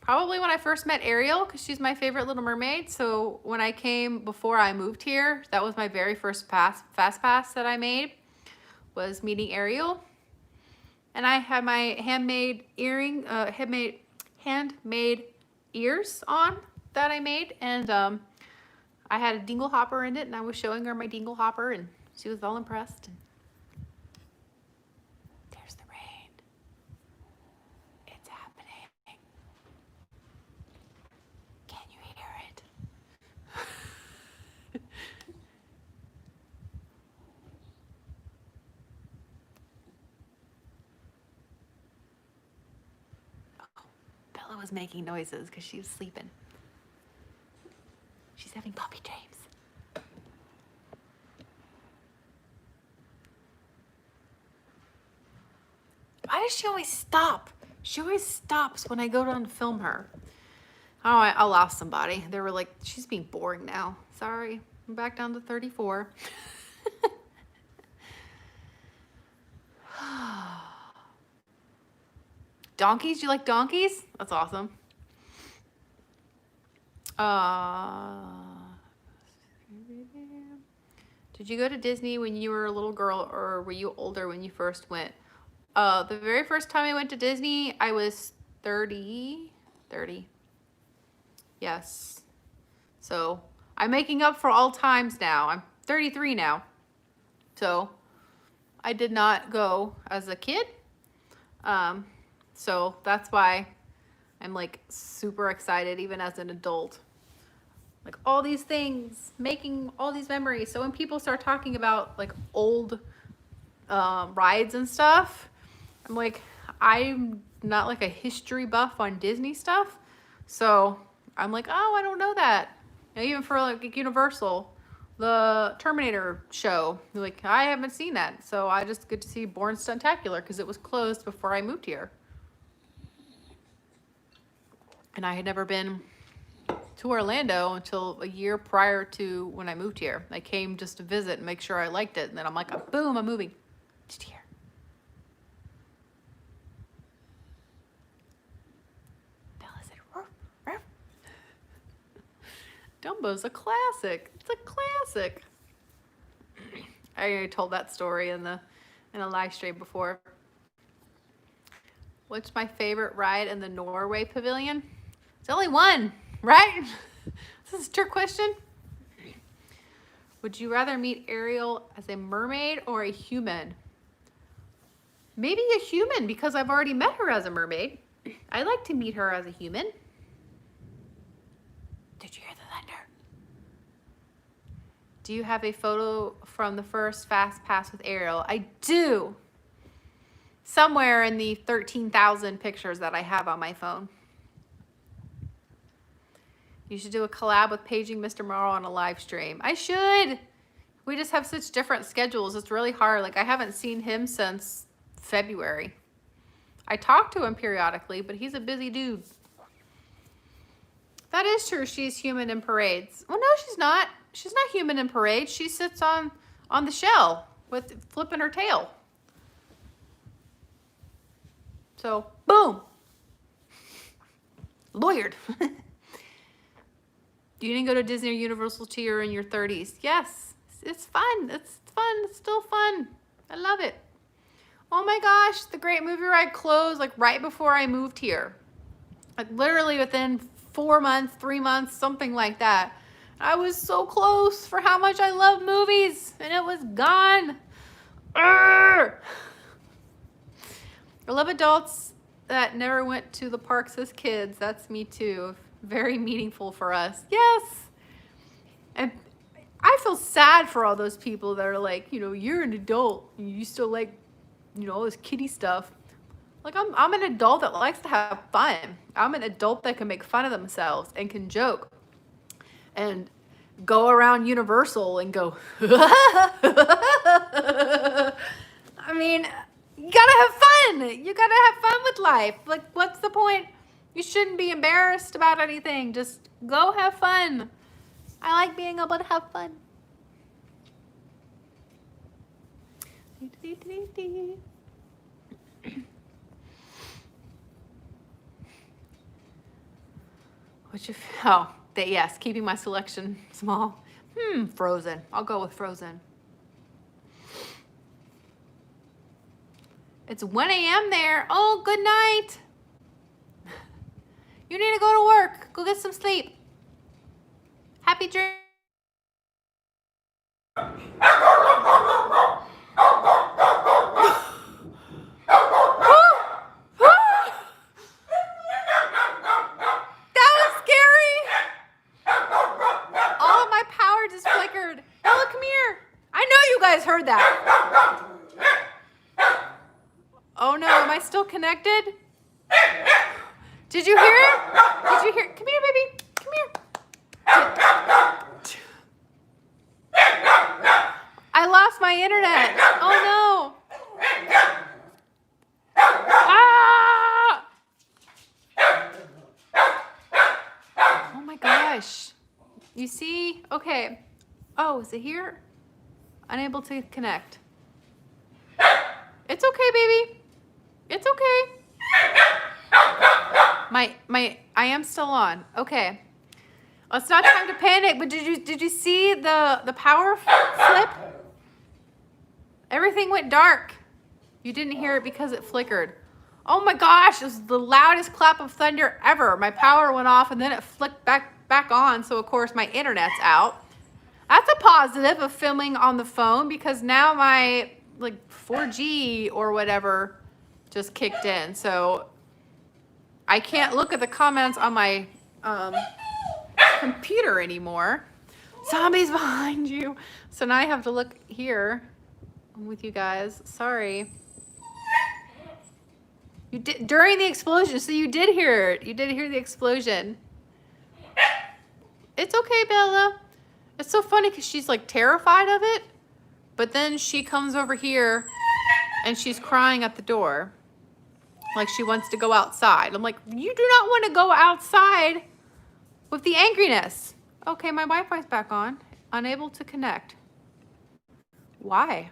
probably when I first met Ariel, because she's my favorite Little Mermaid. So when I came before I moved here, that was my very first fast pass that I made, was meeting Ariel. And I had my handmade handmade ears on that I made, and I had a dingle hopper in it, and I was showing her my dingle hopper, and she was all impressed. There's the rain. It's happening. Can you hear it? Oh, Bella was making noises because she was sleeping. She's having puppy dreams. Why does she always stop? She always stops when I go down to film her. Oh, I lost somebody. They were like, she's being boring now. Sorry, I'm back down to 34. Donkeys? You like donkeys? That's awesome. Did you go to Disney when you were a little girl, or were you older when you first went? The very first time I went to Disney, I was 30. Yes. So I'm making up for all times now. I'm 33 now. So I did not go as a kid. So that's why I'm like super excited even as an adult. Like all these things, making all these memories. So when people start talking about like old rides and stuff, I'm like, I'm not like a history buff on Disney stuff. So I'm like, oh, I don't know that. You know, even for like Universal, the Terminator show, like I haven't seen that. So I just get to see Born Stuntacular because it was closed before I moved here. And I had never been to Orlando until a year prior to when I moved here. I came just to visit and make sure I liked it. And then I'm like, boom, I'm moving. Just here. Bella said, ruff, ruff. Dumbo's a classic. It's a classic. I already told that story in a live stream before. What's my favorite ride in the Norway Pavilion? It's only one, right? This is a trick question. Would you rather meet Ariel as a mermaid or a human? Maybe a human, because I've already met her as a mermaid. I'd like to meet her as a human. Did you hear the thunder? Do you have a photo from the first Fast Pass with Ariel? I do. Somewhere in the 13,000 pictures that I have on my phone. You should do a collab with Paging Mr. Morrow on a live stream. I should. We just have such different schedules. It's really hard. Like, I haven't seen him since February. I talk to him periodically, but he's a busy dude. That is true. She's human in parades. Well, no, she's not. She's not human in parades. She sits on the shell with flipping her tail. So, boom. Lawyered. You didn't go to Disney or Universal till you're in your 30s. Yes, it's fun. It's fun. It's still fun. I love it. Oh my gosh, the Great Movie Ride closed like right before I moved here. Like literally within 4 months, 3 months, something like that. I was so close for how much I love movies, and it was gone. Urgh! I love adults that never went to the parks as kids. That's me too. Very meaningful for us. Yes. And I feel sad for all those people that are like, you know, you're an adult and you still like, you know, all this kiddie stuff. Like, I'm an adult that likes to have fun. I'm an adult that can make fun of themselves and can joke and go around Universal and go, I mean, you gotta have fun. You gotta have fun with life. Like, what's the point? You shouldn't be embarrassed about anything. Just go have fun. I like being able to have fun. Yes, keeping my selection small. Frozen. I'll go with Frozen. It's 1 a.m. there. Oh, good night. You need to go to work. Go get some sleep. Happy dreams. Heard that. Oh no, am I still connected? Did you hear it? Did you hear it? Come here, baby. Come here. I lost my internet. Oh no. Ah! Oh my gosh. You see? Okay. Oh, is it here? Unable to connect. It's okay, baby. It's okay. I am still on. Okay. Well, it's not time to panic, but did you see the power flip? Everything went dark. You didn't hear it because it flickered. Oh my gosh, it was the loudest clap of thunder ever. My power went off and then it flicked back on, so of course my internet's out. That's a positive of filming on the phone because now my like 4G or whatever just kicked in. So I can't look at the comments on my computer anymore. Zombies behind you. So now I have to look here with you guys. Sorry. You did during the explosion. So you did hear it. You did hear the explosion. It's okay, Bella. It's so funny because she's like terrified of it, but then she comes over here and she's crying at the door like she wants to go outside. I'm like, you do not want to go outside with the angriness. Okay, my Wi-Fi's back on. Unable to connect. Why?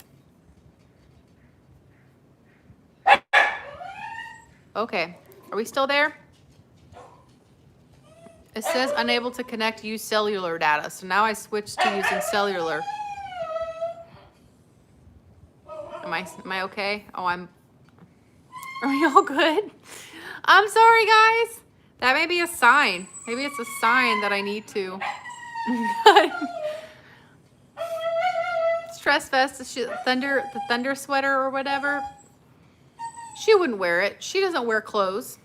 Okay, are we still there? It says unable to connect, use cellular data. So now I switched to using cellular. Am I okay? Oh, are we all good? I'm sorry, guys. That may be a sign. Maybe it's a sign that I need to. Stress vest, the thunder sweater or whatever. She wouldn't wear it. She doesn't wear clothes.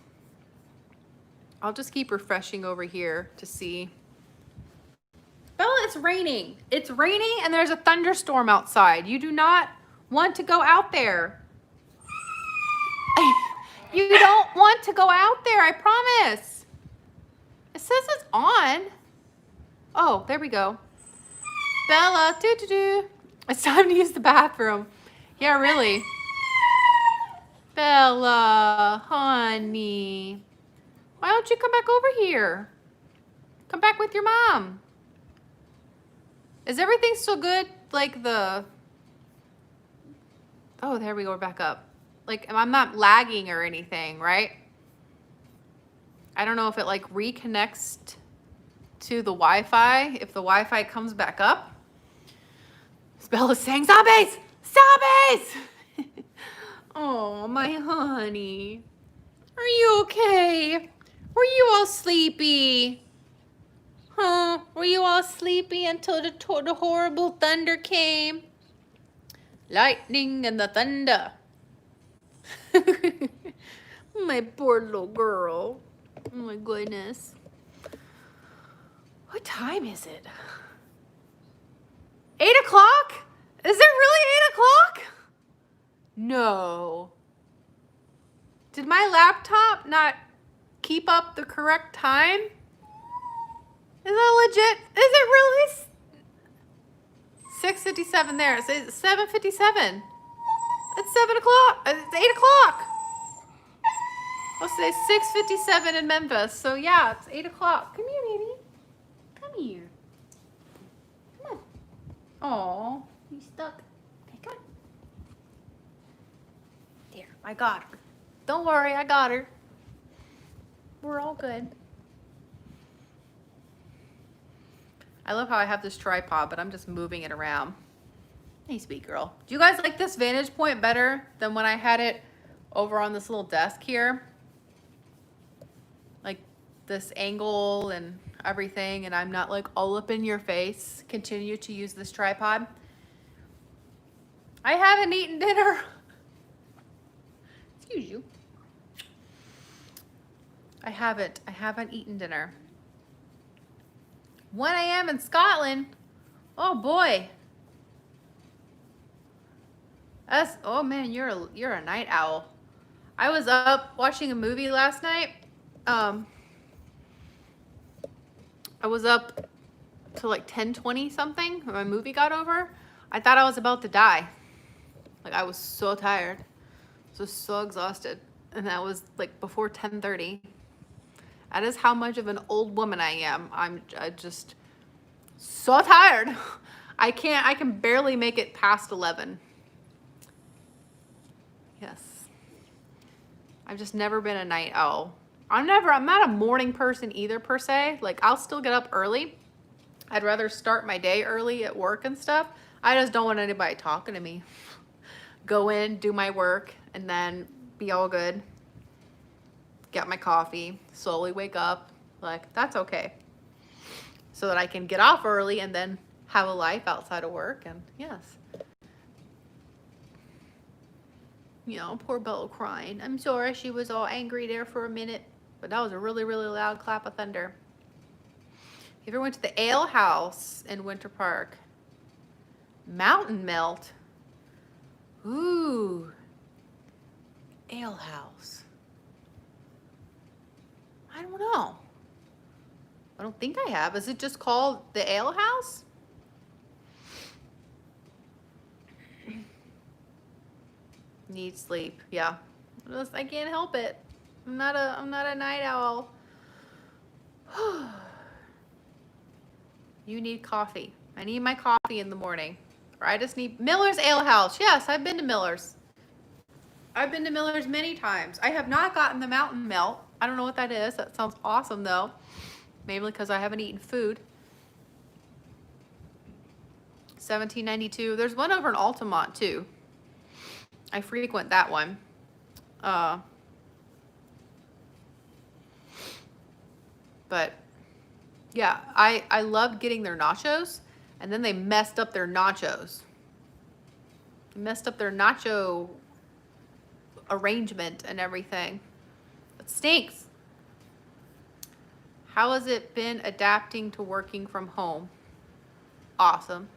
I'll just keep refreshing over here to see. Bella, it's raining. It's raining and there's a thunderstorm outside. You do not want to go out there. You don't want to go out there, I promise. It says it's on. Oh, there we go. Bella, It's time to use the bathroom. Yeah, really. Bella, honey. Why don't you come back over here? Come back with your mom. Is everything still good? Like the... Oh, there we go. We're back up. Like, I'm not lagging or anything, right? I don't know if it like reconnects to the Wi-Fi, if the Wi-Fi comes back up. Bella's saying, zombies! Zombies! Oh, my honey. Are you okay? Were you all sleepy? Huh? Were you all sleepy until the horrible thunder came? Lightning and the thunder. My poor little girl. Oh my goodness. What time is it? 8 o'clock? Is it really 8 o'clock? No. Did my laptop not keep up the correct time? Is that legit? Is it really 6:57 there? It's 7:57. It's 7 o'clock. It's 8 o'clock. I'll say 6:57 in Memphis. So yeah, it's 8 o'clock. Come here, baby. Come here. Come on. Aw, you stuck. Okay, come on. There, I got her. Don't worry, I got her. We're all good. I love how I have this tripod, but I'm just moving it around. Hey, sweet girl. Do you guys like this vantage point better than when I had it over on this little desk here? Like this angle and everything, and I'm not like all up in your face. Continue to use this tripod. I haven't eaten dinner. Excuse you. I haven't eaten dinner. 1 a.m. in Scotland. Oh boy. Oh man, you're a night owl. I was up watching a movie last night. I was up to like 10:20 something when my movie got over. I thought I was about to die. Like I was so tired. So exhausted. And that was like before 10:30. That is how much of an old woman I am. I'm just so tired. I can barely make it past 11. Yes. I've just never been a night owl. I'm not a morning person either per se. Like I'll still get up early. I'd rather start my day early at work and stuff. I just don't want anybody talking to me. Go in, do my work, and then be all good. Get my coffee, slowly wake up. Like that's okay. So that I can get off early and then have a life outside of work. And yes. You know, poor Bella crying. I'm sorry she was all angry there for a minute. But that was a really, really loud clap of thunder. You ever went to the Ale House in Winter Park? Mountain Melt? Ooh. Ale House. I don't know. I don't think I have. Is it just called the Ale House? Need sleep. Yeah. I can't help it. I'm not a night owl. You need coffee. I need my coffee in the morning. Or I just need Miller's Ale House. Yes, I've been to Miller's. I've been to Miller's many times. I have not gotten the Mountain Melt. I don't know what that is. That sounds awesome though. Maybe because I haven't eaten food. $17.92. There's one over in Altamont too. I frequent that one. But yeah, I loved getting their nachos, and then they messed up their nachos. They messed up their nacho arrangement and everything. It stinks. How has it been adapting to working from home? Awesome.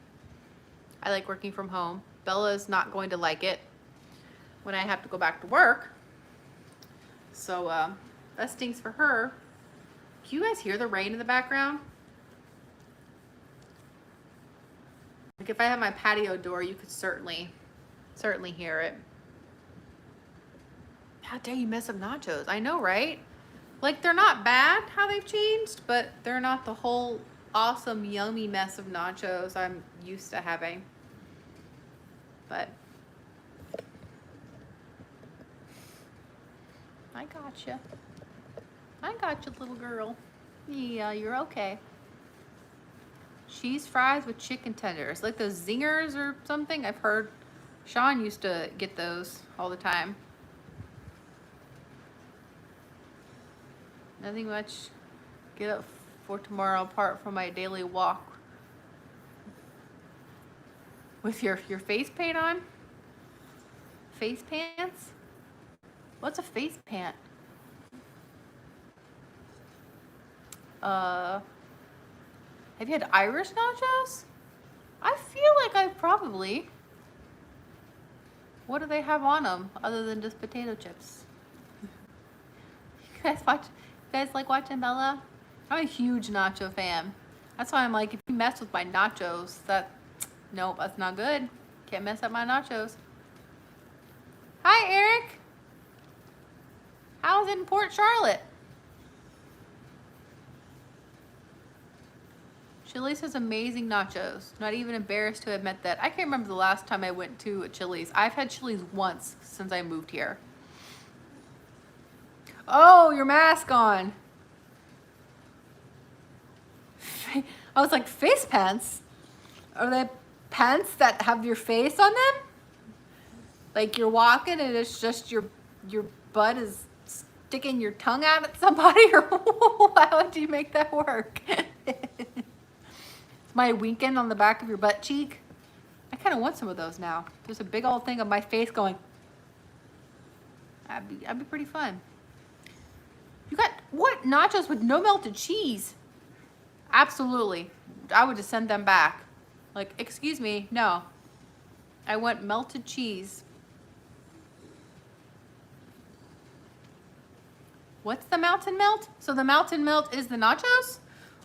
I like working from home. Bella is not going to like it when I have to go back to work. So that stinks for her. Can you guys hear the rain in the background? Like if I had my patio door, you could certainly hear it. How dare you mess up nachos? I know, right? Like, they're not bad how they've changed, but they're not the whole awesome, yummy mess of nachos I'm used to having. But I gotcha. I gotcha, little girl. Yeah, you're okay. Cheese fries with chicken tenders, like those zingers or something. I've heard Sean used to get those all the time. Nothing much. Get up for tomorrow apart from my daily walk. With your face paint on? Face pants? What's a face pant? Have you had Irish nachos? I feel like I've probably. What do they have on them other than just potato chips? You guys like watching Bella? I'm a huge nacho fan. That's why I'm like, if you mess with my nachos, nope, that's not good. Can't mess up my nachos. Hi, Eric. How's it in Port Charlotte? Chili's has amazing nachos. Not even embarrassed to admit that. I can't remember the last time I went to a Chili's. I've had Chili's once since I moved here. Oh, your mask on. I was like, face pants? Are they pants that have your face on them? Like you're walking and it's just your butt is sticking your tongue out at somebody, or how would you make that work? Am I winking on the back of your butt cheek? I kind of want some of those now. There's a big old thing of my face going. That'd be pretty fun. You got what? Nachos with no melted cheese? Absolutely. I would just send them back. Like, excuse me, no. I want melted cheese. What's the mountain melt? So the mountain melt is the nachos?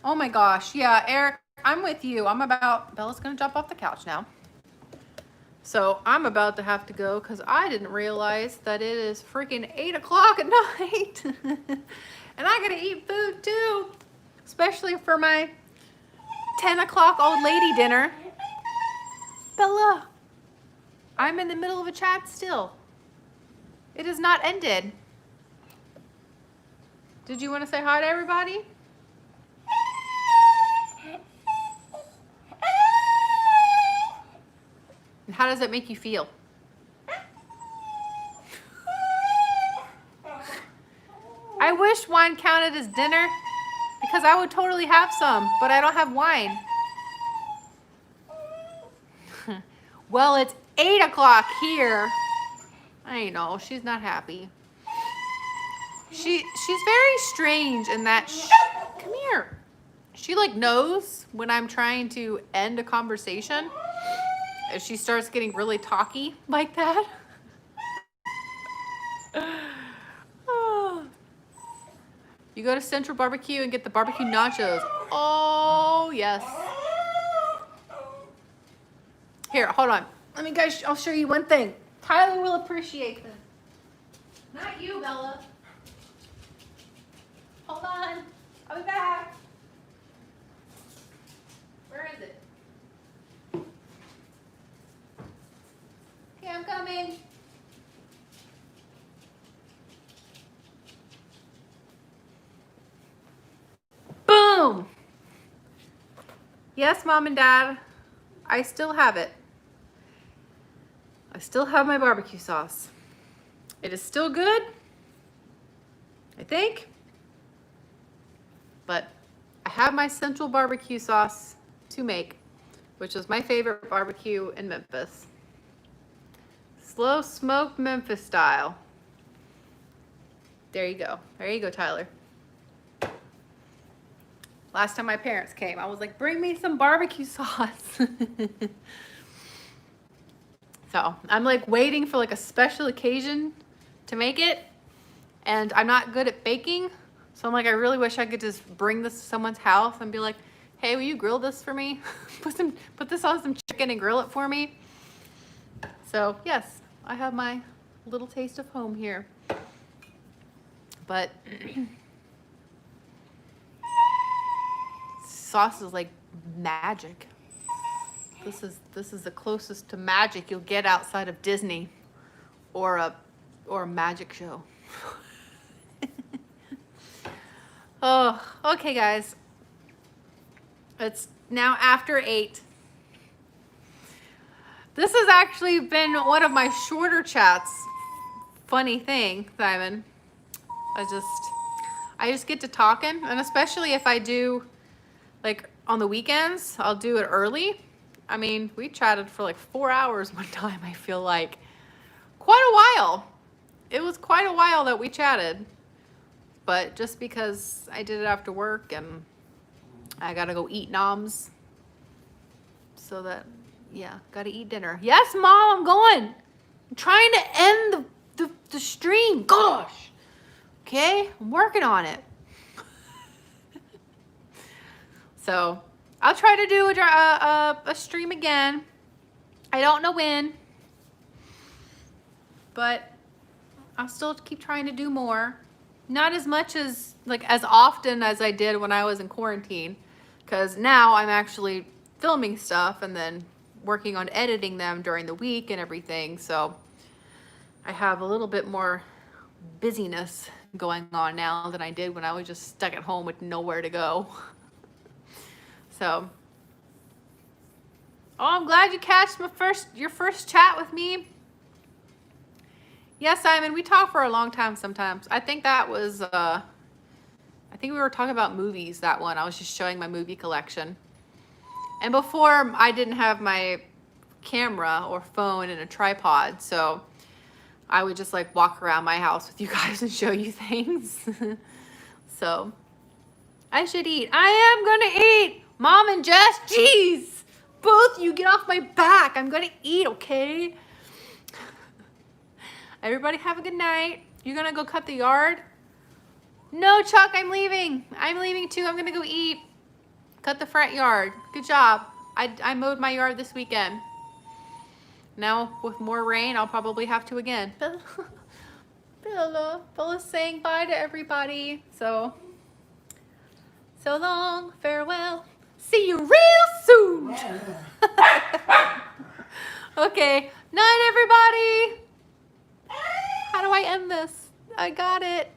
Oh my gosh. Yeah, Eric, I'm with you. Bella's gonna jump off the couch now. So I'm about to have to go because I didn't realize that it is freaking 8 o'clock at night. And I gotta eat food too. Especially for my 10 o'clock old lady dinner. Bella, I'm in the middle of a chat still. It has not ended. Did you want to say hi to everybody? And how does it make you feel? I wish wine counted as dinner because I would totally have some, but I don't have wine. Well, it's 8 o'clock here. I know, she's not happy. She's very strange in that, come here. She like knows when I'm trying to end a conversation. If she starts getting really talky like that. You go to Central Barbecue and get the barbecue nachos. Oh, yes. Here, hold on. I'll show you one thing. Tyler will appreciate this. Not you, Bella. Hold on. I'll be back. Where is it? Okay, I'm coming. Boom! Yes, Mom and Dad, I still have it. I still have my barbecue sauce. It is still good, I think. But I have my Central barbecue sauce to make, which is my favorite barbecue in Memphis. Slow smoked Memphis style. There you go. There you go, Tyler. Last time my parents came, I was like, bring me some barbecue sauce. So I'm like waiting for like a special occasion to make it. And I'm not good at baking. So I'm like, I really wish I could just bring this to someone's house and be like, hey, will you grill this for me? Put this on some chicken and grill it for me. So yes, I have my little taste of home here. But sauce is like magic. This is the closest to magic you'll get outside of Disney or a magic show. Oh, okay guys. It's now after 8. This has actually been one of my shorter chats. Funny thing, Simon. I just get to talking, and especially if I do, like on the weekends, I'll do it early. I mean, we chatted for like 4 hours one time, I feel like. Quite a while. It was quite a while that we chatted. But just because I did it after work and I gotta go eat noms. So that, yeah, gotta eat dinner. Yes, Mom, I'm going. I'm trying to end the stream. Gosh. Okay, I'm working on it. So I'll try to do a stream again. I don't know when, but I'll still keep trying to do more. Not as much as, like, as often as I did when I was in quarantine, because now I'm actually filming stuff and then working on editing them during the week and everything. So I have a little bit more busyness going on now than I did when I was just stuck at home with nowhere to go. So, oh, I'm glad you catched your first chat with me. Yes, Simon, we talk for a long time sometimes. I think that was, I think we were talking about movies, that one. I was just showing my movie collection. And before, I didn't have my camera or phone in a tripod, so I would just like walk around my house with you guys and show you things. So, I should eat. I am gonna eat! Mom and Jess, jeez! Both you, get off my back. I'm gonna eat, okay? Everybody have a good night. You're gonna go cut the yard? No, Chuck, I'm leaving. I'm leaving too. I'm gonna go eat. Cut the front yard. Good job. I mowed my yard this weekend. Now, with more rain, I'll probably have to again. Bella's saying bye to everybody. So long, farewell. See you real soon. Okay, night everybody. How do I end this? I got it.